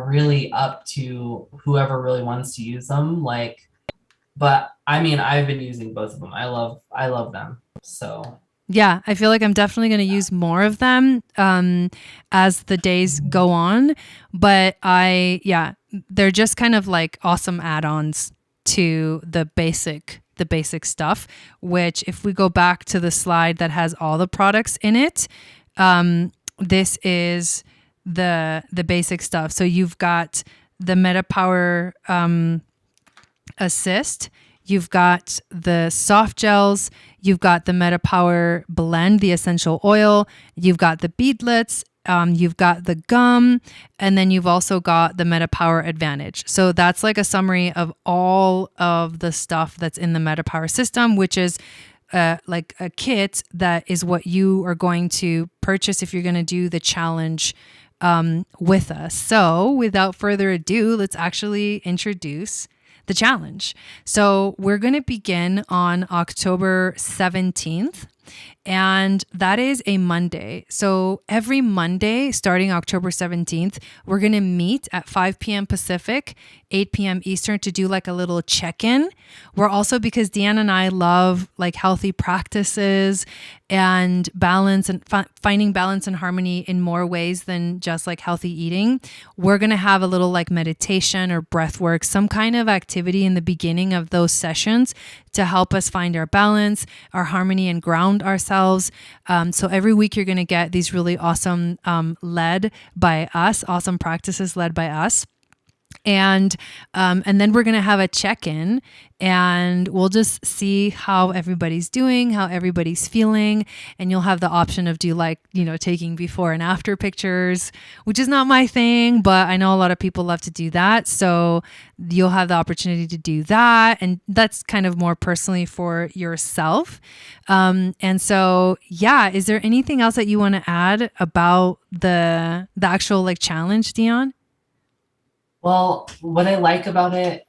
really up to whoever really wants to use them. Like, but I mean, I've been using both of them. I love them. So Yeah, I feel like I'm definitely going to use more of them as the days go on. But yeah, they're just kind of like awesome add-ons to the basic stuff. Which, if we go back to the slide that has all the products in it, this is the basic stuff. So you've got the Metapower Assist. You've got the soft gels, you've got the Metapower blend, the essential oil, you've got the beadlets, you've got the gum, and then you've also got the Metapower Advantage. So that's like a summary of all of the stuff that's in the Metapower system, which is like a kit that is what you are going to purchase if you're going to do the challenge with us. So without further ado, let's actually introduce the challenge. So we're going to begin on October 17th, and that is a Monday. So every Monday starting October 17th, we're going to meet at 5 p.m. Pacific, 8 p.m. Eastern to do like a little check-in. We're also, because Deanna and I love like healthy practices and balance and finding balance and harmony in more ways than just like healthy eating, we're going to have a little like meditation or breath work, some kind of activity in the beginning of those sessions to help us find our balance, our harmony, and ground ourselves. So every week you're going to get these really awesome led by us, awesome practices led by us. And then we're going to have a check-in, and we'll just see how everybody's doing, how everybody's feeling. And you'll have the option of taking before and after pictures, which is not my thing, but I know a lot of people love to do that. So you'll have the opportunity to do that. And that's kind of more personally for yourself. And so, yeah, is there anything else that you want to add about the actual like challenge, Dion? well, what I like about it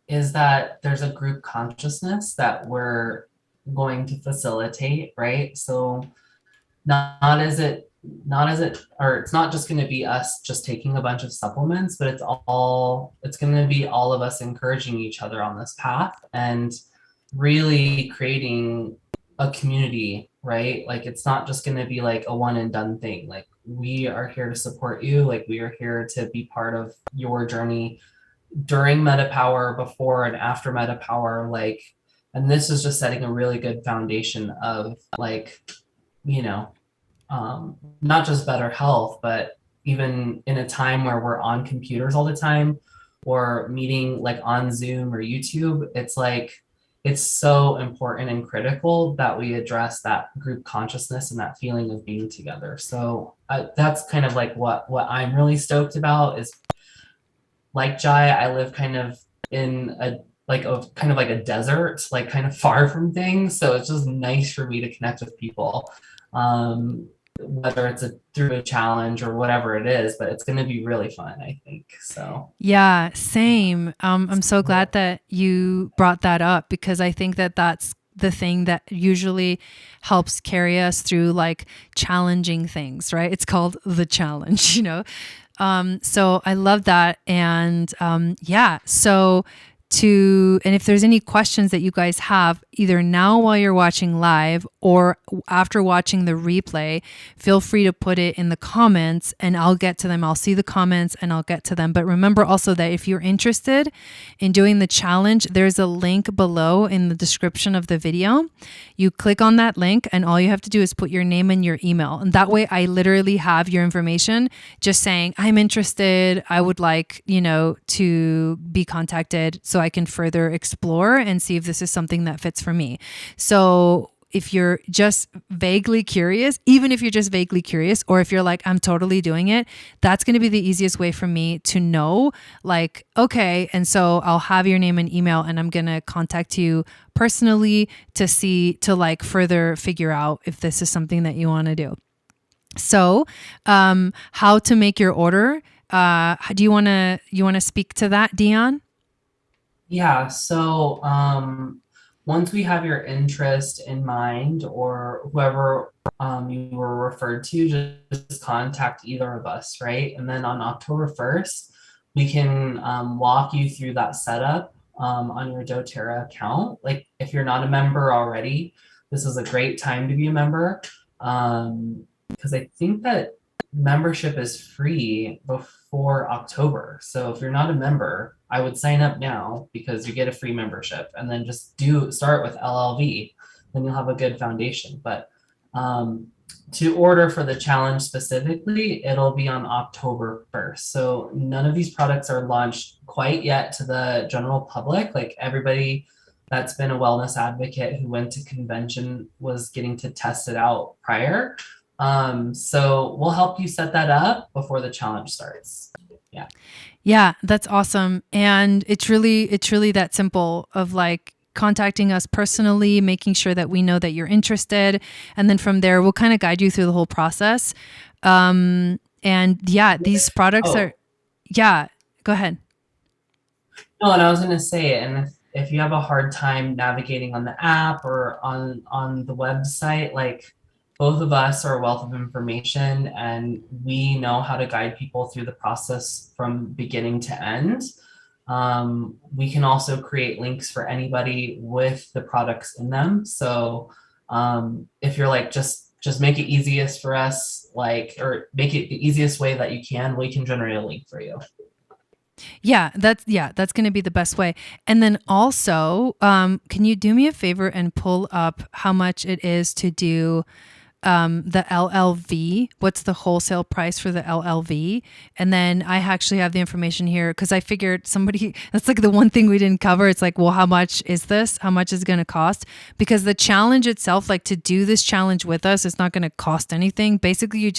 is that there's a group consciousness that we're going to facilitate, right? So not as it or it's not just going to be us just taking a bunch of supplements, but it's going to be all of us encouraging each other on this path and really creating a community, right? Like it's not just going to be like a one and done thing. Like we are here to support you. Like we are here to be part of your journey during MetaPWR, before and after MetaPWR. Like, and this is just setting a really good foundation of like, you know, not just better health, but even in a time where we're on computers all the time or meeting like on Zoom or YouTube, it's like it's so important and critical that we address that group consciousness and that feeling of being together. So that's kind of like what I'm really stoked about is like Jai, I live kind of in a kind of like a desert, like kind of far from things. So it's just nice for me to connect with people. Whether it's through a challenge or whatever it is, but it's going to be really fun, I think. So Yeah, same. I'm so glad that you brought that up because I think that the thing that usually helps carry us through like challenging things, right? It's called the challenge, you know? So I love that. And yeah, so and if there's any questions that you guys have, either now while you're watching live or after watching the replay, feel free to put it in the comments and I'll get to them. I'll see the comments and I'll get to them. But remember also that if you're interested in doing the challenge, there's a link below in the description of the video. You click on that link and all you have to do is put your name and your email. And that way I literally have your information just saying, I'm interested. I would like, to be contacted so I can further explore and see if this is something that fits for me. So if you're just vaguely curious, even if you're just vaguely curious, or if you're like, I'm totally doing it, that's going to be the easiest way for me to know, like, okay. And so I'll have your name and email and I'm going to contact you personally to like further figure out if this is something that you want to do. So, how to make your order? Do you want to speak to that, Dion? Yeah, so once we have your interest in mind or whoever you were referred to, just contact either of us, right? And then on October 1st, we can walk you through that setup on your doTERRA account. Like if you're not a member already, this is a great time to be a member because I think that membership is free before October. So if you're not a member, I would sign up now because you get a free membership and then just start with LLV. Then you'll have a good foundation. But to order for the challenge specifically, it'll be on October 1st. So none of these products are launched quite yet to the general public. Like everybody that's been a wellness advocate who went to convention was getting to test it out prior. So we'll help you set that up before the challenge starts. Yeah. Yeah, that's awesome. And it's really that simple of like contacting us personally, making sure that we know that you're interested. And then from there, we'll kind of guide you through the whole process. And yeah, these products yeah, go ahead. No, and I was going to say, and if you have a hard time navigating on the app or on the website, like both of us are a wealth of information and we know how to guide people through the process from beginning to end. We can also create links for anybody with the products in them. So if you're like, just make it easiest for us, or make it the easiest way that you can, we can generate a link for you. Yeah, that's going to be the best way. And then also, can you do me a favor and pull up how much it is to do the LLV? What's the wholesale price for the LLV? And then I actually have the information here because I figured that's like the one thing we didn't cover. It's like, well, how much is this? How much is it going to cost? Because the challenge itself, like to do this challenge with us, it's not going to cost anything. Basically,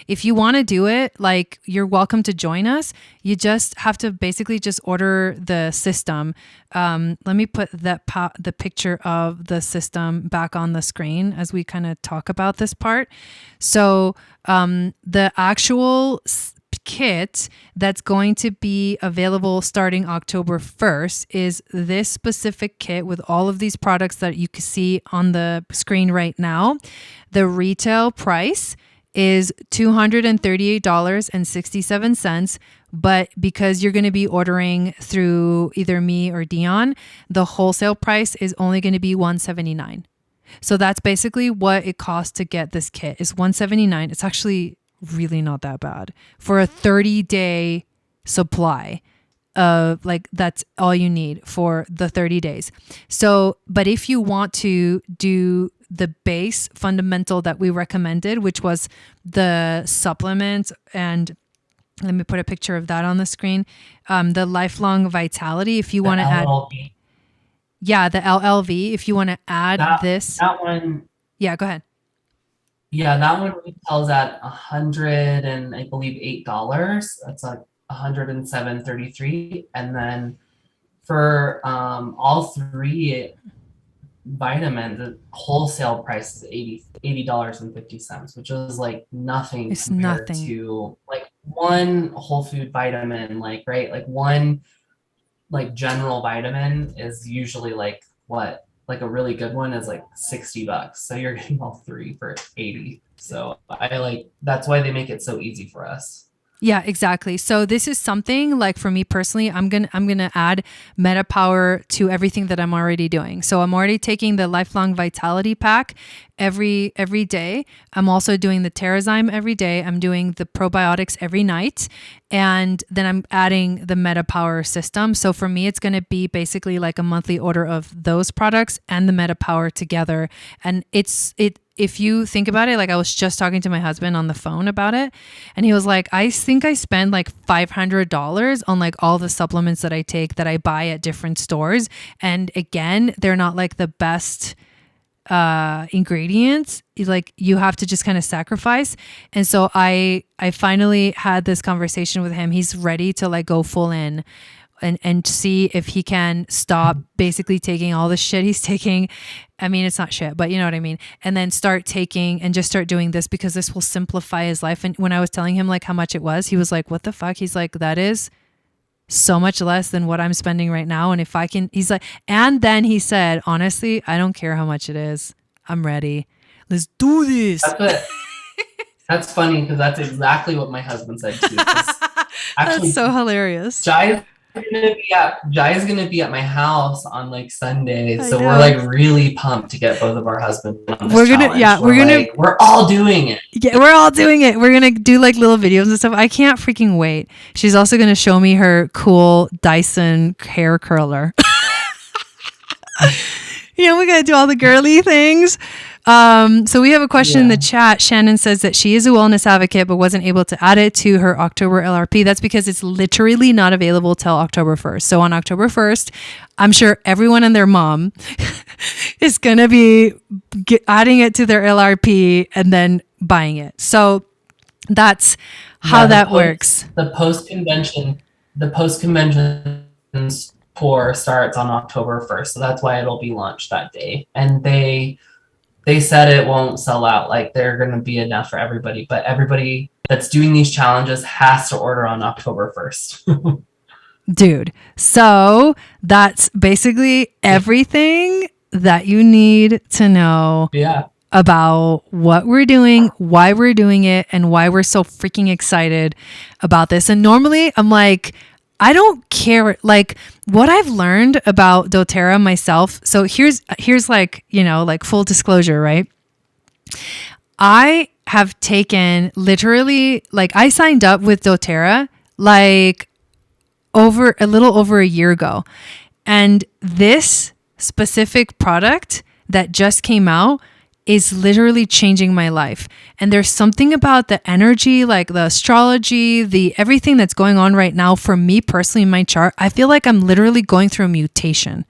if you want to do it, like you're welcome to join us. You just have to basically just order the system. Let me put the picture of the system back on the screen as we kind of talk about this part. So the actual kit that's going to be available starting October 1st is this specific kit with all of these products that you can see on the screen right now. The retail price is $238.67. But because you're going to be ordering through either me or Dion, the wholesale price is only going to be $179. So that's basically what it costs to get this kit is $179. It's actually really not that bad for a 30-day supply of that's all you need for the 30 days. So, but if you want to do the base fundamental that we recommended, which was the supplement, and let me put a picture of that on the screen. The lifelong vitality, if you want to add. Yeah, the LLV, if you want to add this. That one. Yeah, go ahead. Yeah, that one retails at $100 and I believe $8. That's like $107.33. And then for all three vitamins, the wholesale price is $80.50, which is like nothing compared to like one whole food vitamin, right? Like one like general vitamin is usually like what, like a really good one is like $60. So you're getting all three for 80. So I like, that's why they make it so easy for us. Yeah, exactly. So this is something like for me personally, I'm gonna add MetaPWR to everything that I'm already doing. So I'm already taking the Lifelong Vitality Pack every day. I'm also doing the Terrazyme every day. I'm doing the probiotics every night, and then I'm adding the MetaPWR system. So for me, it's gonna be basically like a monthly order of those products and the MetaPWR together. And if you think about it, like I was just talking to my husband on the phone about it, and he was like, I think I spend like $500 on like all the supplements that I take that I buy at different stores. And again, they're not like the best ingredients. Like you have to just kind of sacrifice. And so I finally had this conversation with him. He's ready to like go full in and see if he can stop basically taking all the shit he's taking. I mean, it's not shit, but you know what I mean? And then start taking and just start doing this because this will simplify his life. And when I was telling him like how much it was, he was like, what the fuck? He's like, that is so much less than what I'm spending right now. And if I can, he's like, and then he said, honestly, I don't care how much it is. I'm ready. Let's do this. That's funny because that's exactly what my husband said too. Actually, that's so hilarious. Jai's gonna be at my house on like Sunday, so we're like really pumped to get both of our husbands on this challenge. We're all doing it. Yeah, we're all doing it. We're gonna do like little videos and stuff. I can't freaking wait. She's also gonna show me her cool Dyson hair curler. You know, we gotta do all the girly things. So we have a question in the chat. Shannon says that she is a wellness advocate, but wasn't able to add it to her October LRP. That's because it's literally not available till October 1st. So on October 1st, I'm sure everyone and their mom is going to be adding it to their LRP and then buying it. So that's how that works. The post-convention pour starts on October 1st. So that's why it'll be launched that day. And they said it won't sell out. Like they're going to be enough for everybody, but everybody that's doing these challenges has to order on October 1st. Dude. So that's basically everything that you need to know about what we're doing, why we're doing it, and why we're so freaking excited about this. And normally I'm like, I don't care, like what I've learned about Doterra myself. So here's like, you know, like full disclosure, right? I have taken literally, like I signed up with Doterra like a little over a year ago. And this specific product that just came out is literally changing my life. And there's something about the energy, like the astrology, the everything that's going on right now for me personally in my chart. I feel like I'm literally going through a mutation.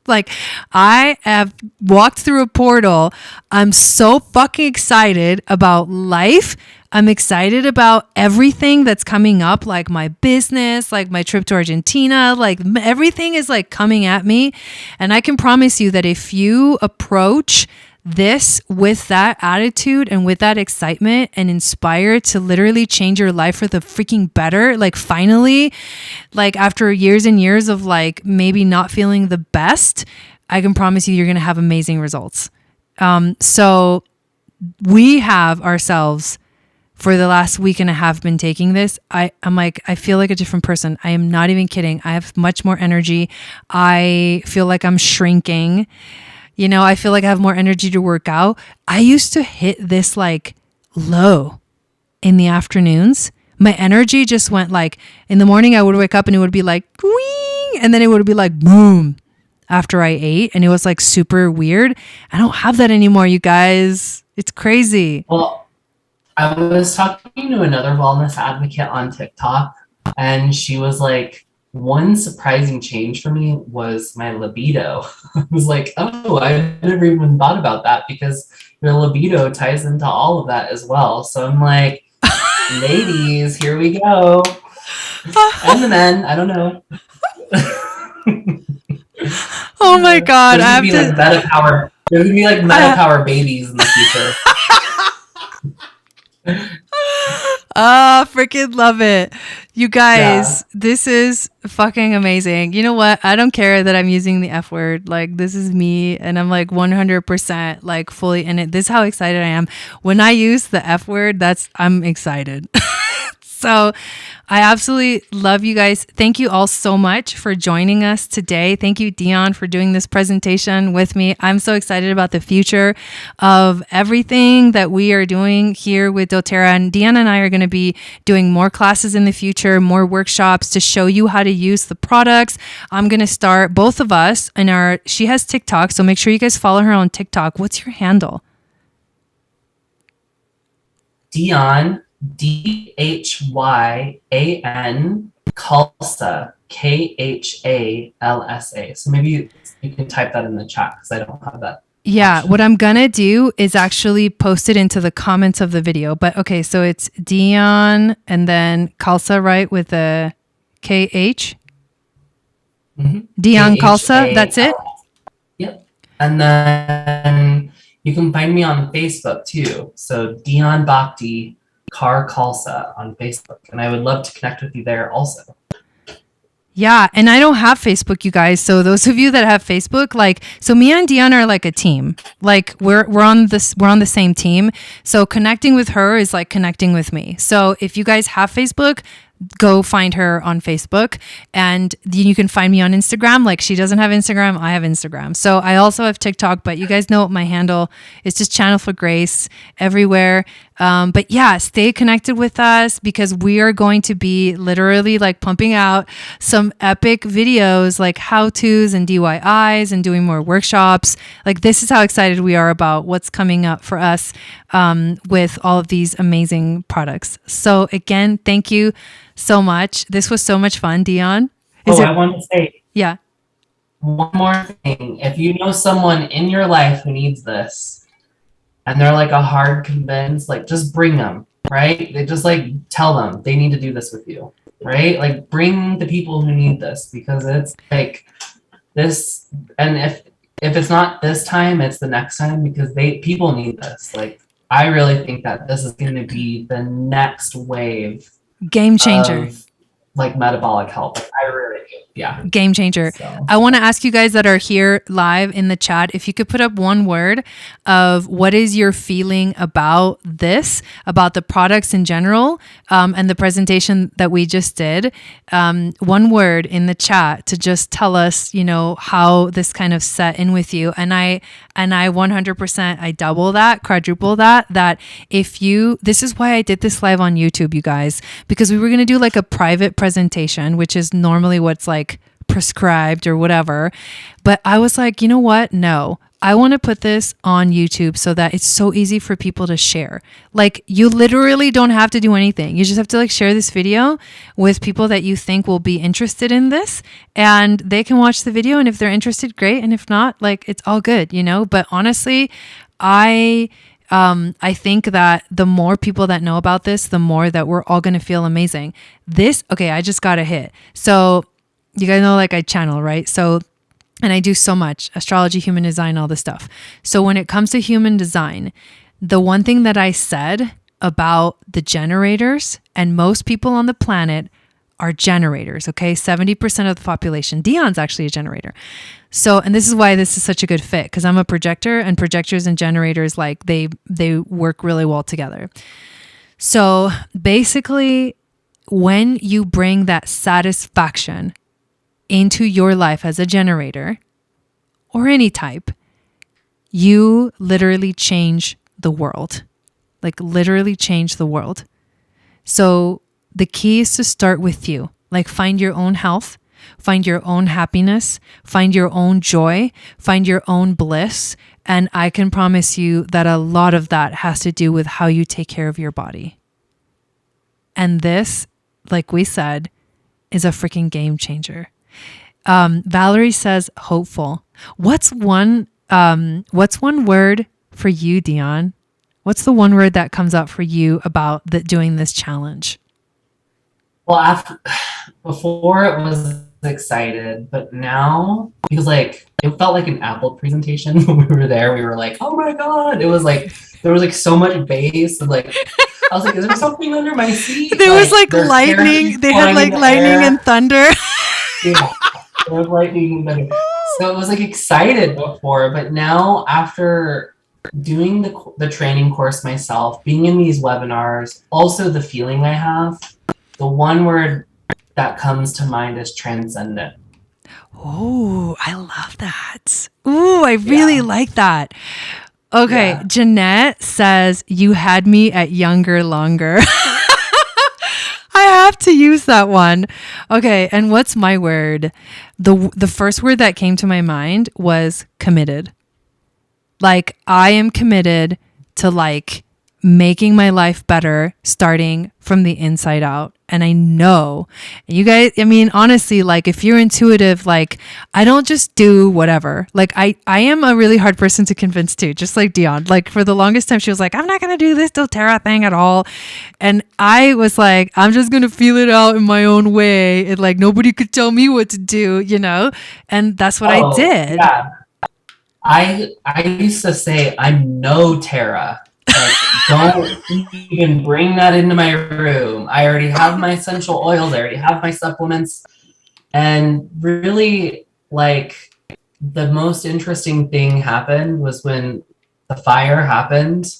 Like I have walked through a portal. I'm so fucking excited about life. I'm excited about everything that's coming up, like my business, like my trip to Argentina, like everything is like coming at me. And I can promise you that if you approach this with that attitude and with that excitement and inspired to literally change your life for the freaking better, like finally, like after years and years of like maybe not feeling the best, I can promise you you're going to have amazing results. So we have ourselves for the last week and a half been taking this. I'm like, I feel like a different person. I am not even kidding. I have much more energy. I feel like I'm shrinking. You know, I feel like I have more energy to work out. I used to hit this like low in the afternoons. My energy just went like in the morning, I would wake up and it would be like, wing, and then it would be like, boom, after I ate. And it was like super weird. I don't have that anymore, you guys. It's crazy. Well, I was talking to another wellness advocate on TikTok and she was like, one surprising change for me was my libido. I was like, oh, I never even thought about that because your libido ties into all of that as well. So I'm like, ladies, here we go. And the men, I don't know. Oh my God. There's gonna be like Metapower babies in the future. Oh, freaking love it. You guys, Yeah. this is fucking amazing. You know what? I don't care that I'm using the F word. Like, this is me, and I'm like 100% like fully in it. This is how excited I am. When I use the F word, I'm excited. So I absolutely love you guys. Thank you all so much for joining us today. Thank you, Dion, for doing this presentation with me. I'm so excited about the future of everything that we are doing here with Doterra. And Dion and I are going to be doing more classes in the future, more workshops to show you how to use the products. I'm going to start both of us she has TikTok. So make sure you guys follow her on TikTok. What's your handle? Dion, DHYAN, Khalsa, KHALSA. So maybe you can type that in the chat because I don't have that. Yeah, option. what I'm gonna do is actually post it into the comments of the video. But okay, so it's Dion and then Khalsa, right, with a KH? Dion Khalsa, that's it? Yep. And then you can find me on Facebook too. So Dion Bhakti Kar Khalsa on Facebook. And I would love to connect with you there also. Yeah, and I don't have Facebook, you guys. So those of you that have Facebook, so me and Dion are like a team. Like we're on the same team. So connecting with her is like connecting with me. So if you guys have Facebook, go find her on Facebook, and you can find me on Instagram. Like she doesn't have Instagram, I have Instagram. So I also have TikTok, but you guys know what my handle is, just Channel for Grace everywhere. But yeah, stay connected with us because we are going to be literally like pumping out some epic videos like how-tos and DIYs and doing more workshops. Like this is how excited we are about what's coming up for us with all of these amazing products. So again, thank you so much. This was so much fun, Dion. I want to say one more thing. If you know someone in your life who needs this and they're like a hard convince, like just bring them, right? They just like tell them they need to do this with you, right? Like bring the people who need this because it's like this. And if it's not this time, it's the next time because people need this. Like I really think that this is going to be the next wave. Game changer. Like metabolic health. Like, I really do. Yeah. Game changer. So. I want to ask you guys that are here live in the chat, if you could put up one word of what is your feeling about this, about the products in general, and the presentation that we just did. One word in the chat to just tell us, how this kind of set in with you. And I 100%, I double that, quadruple that this is why I did this live on YouTube, you guys, because we were going to do like a private presentation, which is normally what's like prescribed or whatever. But I was like, you know what? No, I want to put this on YouTube so that it's so easy for people to share. Like you literally don't have to do anything. You just have to like share this video with people that you think will be interested in this, and they can watch the video. And if they're interested, great. And if not, like it's all good, But honestly, I think that the more people that know about this, the more that we're all going to feel amazing. I just got a hit. So you guys know, like I channel, right? So, and I do so much astrology, human design, all this stuff. So when it comes to human design, the one thing that I said about the generators, and most people on the planet are generators, okay? 70% of the population. Dion's actually a generator. So, and this is why this is such a good fit, because I'm a projector, and projectors and generators, like they work really well together. So basically, when you bring that satisfaction into your life as a generator or any type, you literally change the world. Like literally change the world. So the key is to start with you. Like find your own health, find your own happiness, find your own joy, find your own bliss. And I can promise you that a lot of that has to do with how you take care of your body. And this, like we said, is a freaking game changer. Valerie says hopeful. What's one word for you, Dion? What's the one word that comes up for you about doing this challenge? Well, before it was excited, but now, because like it felt like an Apple presentation when we were there. We were like, oh my God. It was like, there was like so much bass and like I was like, is there something under my seat? There was like there's lightning. They had flying like in the lightning air. and thunder. Yeah, there was lightning in the. So it was like excited before, but now after doing the training course myself, being in these webinars, also the feeling I have, the one word that comes to mind is transcendent. Oh, I love that. Ooh, I really like that. Okay, Yeah. Jeanette says, you had me at younger, longer. I have to use that one. Okay, and what's my word? The first word that came to my mind was committed. Like, I am committed to like making my life better starting from the inside out. And I know you guys, I mean, honestly, like if you're intuitive, like I don't just do whatever. Like I am a really hard person to convince too, just like Dion. Like for the longest time, she was like, I'm not going to do this Doterra thing at all. And I was like, I'm just going to feel it out in my own way. And like nobody could tell me what to do, you know? And that's what I did. Yeah. I used to say I'm no Terra. Like, don't even bring that into my room. I already have my essential oils. I already have my supplements. And really, like, the most interesting thing happened was when the fire happened.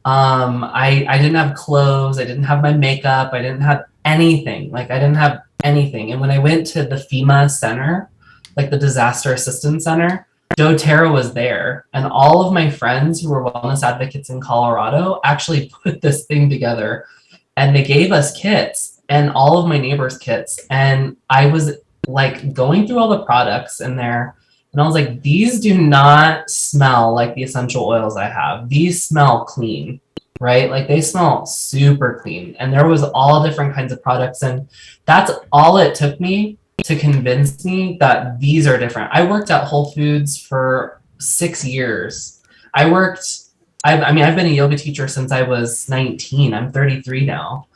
I didn't have clothes. I didn't have my makeup. I didn't have anything. Like, I didn't have anything. And when I went to the FEMA center, like the disaster assistance center, Doterra was there, and all of my friends who were wellness advocates in Colorado actually put this thing together, and they gave us kits and all of my neighbors kits. And I was like going through all the products in there, and I was like, these do not smell like the essential oils I have. These smell clean, right? Like they smell super clean. And there was all different kinds of products, and that's all it took me to convince me that these are different. I worked at Whole Foods for 6 years. I've been a yoga teacher since I was 19. I'm 33 now.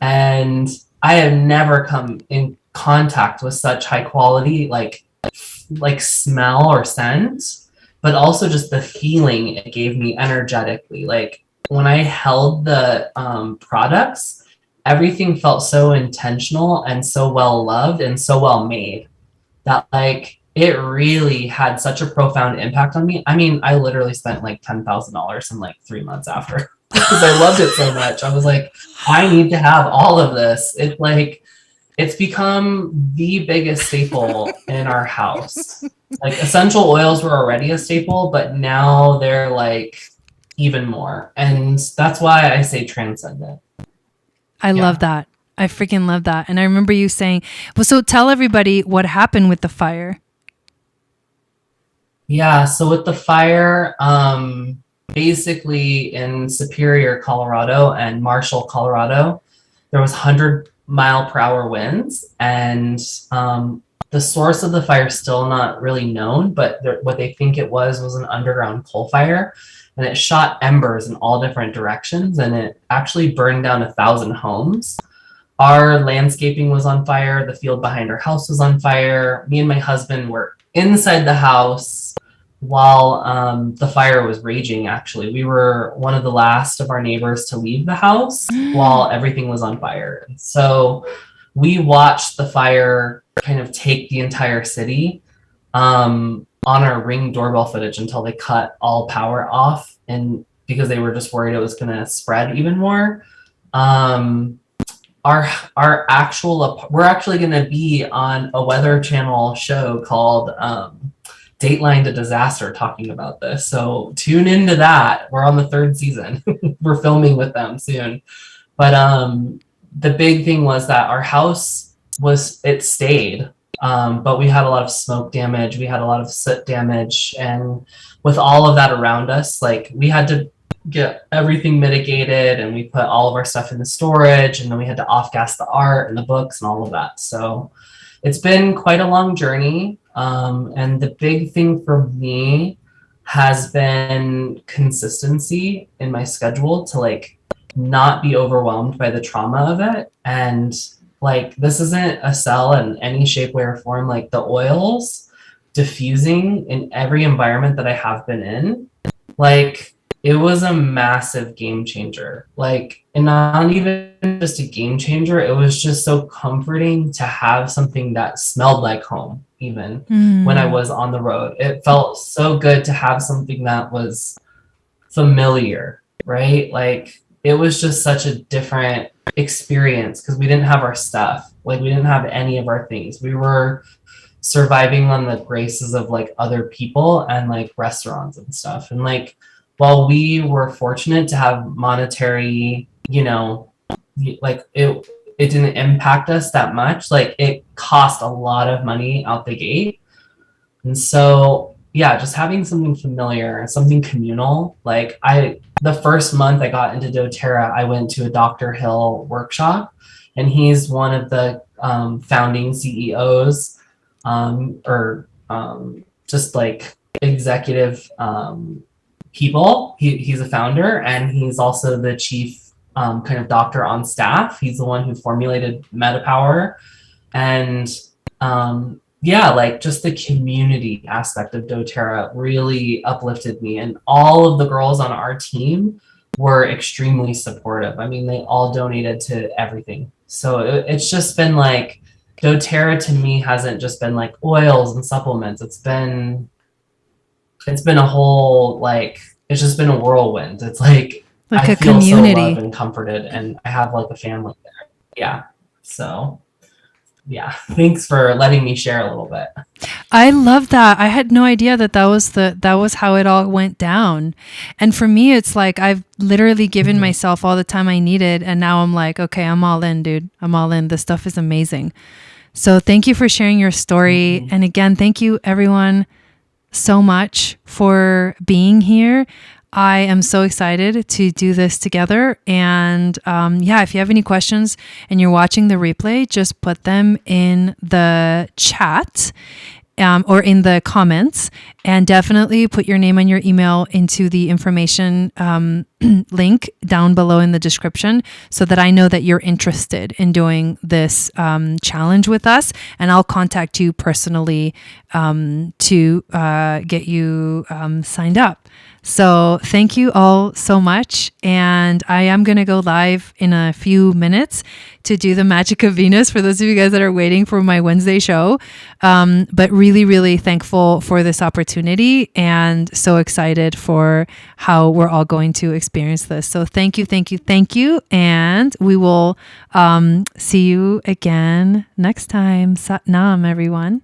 And I have never come in contact with such high quality, like smell or scent, but also just the feeling it gave me energetically. Like when I held the products, everything felt so intentional and so well loved and so well made that like it really had such a profound impact on me. I mean, I literally spent like $10,000 in like 3 months after because I loved it so much. I was like, I need to have all of this. It's become the biggest staple in our house. Like essential oils were already a staple, but now they're like even more. And that's why I say transcendent. I love that. I freaking love that. And I remember you saying, well, so tell everybody what happened with the fire. Yeah, so with the fire, basically in Superior, Colorado and Marshall, Colorado, there was 100-mile-per-hour winds, and the source of the fire is still not really known, but what they think it was an underground coal fire. And it shot embers in all different directions, and it actually burned down 1,000 homes. Our landscaping was on fire. The field behind our house was on fire. Me and my husband were inside the house while the fire was raging, actually. We were one of the last of our neighbors to leave the house while everything was on fire. So we watched the fire kind of take the entire city. On our Ring doorbell footage until they cut all power off, and because they were just worried it was going to spread even more. We're actually going to be on a Weather Channel show called Dateline to Disaster talking about this. So tune into that. We're on the 3rd season. We're filming with them soon. But the big thing was that our house stayed. But we had a lot of smoke damage, we had a lot of soot damage, and with all of that around us, like we had to get everything mitigated, and we put all of our stuff in the storage, and then we had to off-gas the art and the books and all of that. So it's been quite a long journey, and the big thing for me has been consistency in my schedule to like not be overwhelmed by the trauma of it. And like, this isn't a sell in any shape, way, or form. Like the oils diffusing in every environment that I have been in, like it was a massive game changer. Like, and not even just a game changer, it was just so comforting to have something that smelled like home, even when I was on the road. It felt so good to have something that was familiar, right? Like, it was just such a different experience because we didn't have our stuff. Like, we didn't have any of our things. We were surviving on the graces of like other people and like restaurants and stuff. And like, while we were fortunate to have monetary, you know, like it didn't impact us that much. Like, it cost a lot of money out the gate. And so, yeah, just having something familiar, something communal. Like, the first month I got into doTERRA, I went to a Dr. Hill workshop, and he's one of the founding CEOs, just like executive people. He's a founder, and he's also the chief kind of doctor on staff. He's the one who formulated MetaPWR. And yeah, like just the community aspect of doTERRA really uplifted me. And all of the girls on our team were extremely supportive. I mean, they all donated to everything. So it's just been like, doTERRA to me hasn't just been like oils and supplements. It's been a whole, like, it's just been a whirlwind. It's like I a feel community. so loved and comforted, and I have like a family there. Yeah. So yeah, thanks for letting me share a little bit. I love that. I had no idea that that was how it all went down. And for me, it's like I've literally given myself all the time I needed, and now I'm like, okay, I'm all in, dude. I'm all in. This stuff is amazing. So thank you for sharing your story. And again, thank you everyone so much for being here. I am so excited to do this together. And yeah, if you have any questions and you're watching the replay, just put them in the chat or in the comments, and definitely put your name and your email into the information link down below in the description so that I know that you're interested in doing this challenge with us, and I'll contact you personally to get you signed up. So thank you all so much. And I am going to go live in a few minutes to do the Magic of Venus for those of you guys that are waiting for my Wednesday show. But really, really thankful for this opportunity and so excited for how we're all going to experience this. So thank you, thank you, thank you. And we will see you again next time. Sat Nam, everyone.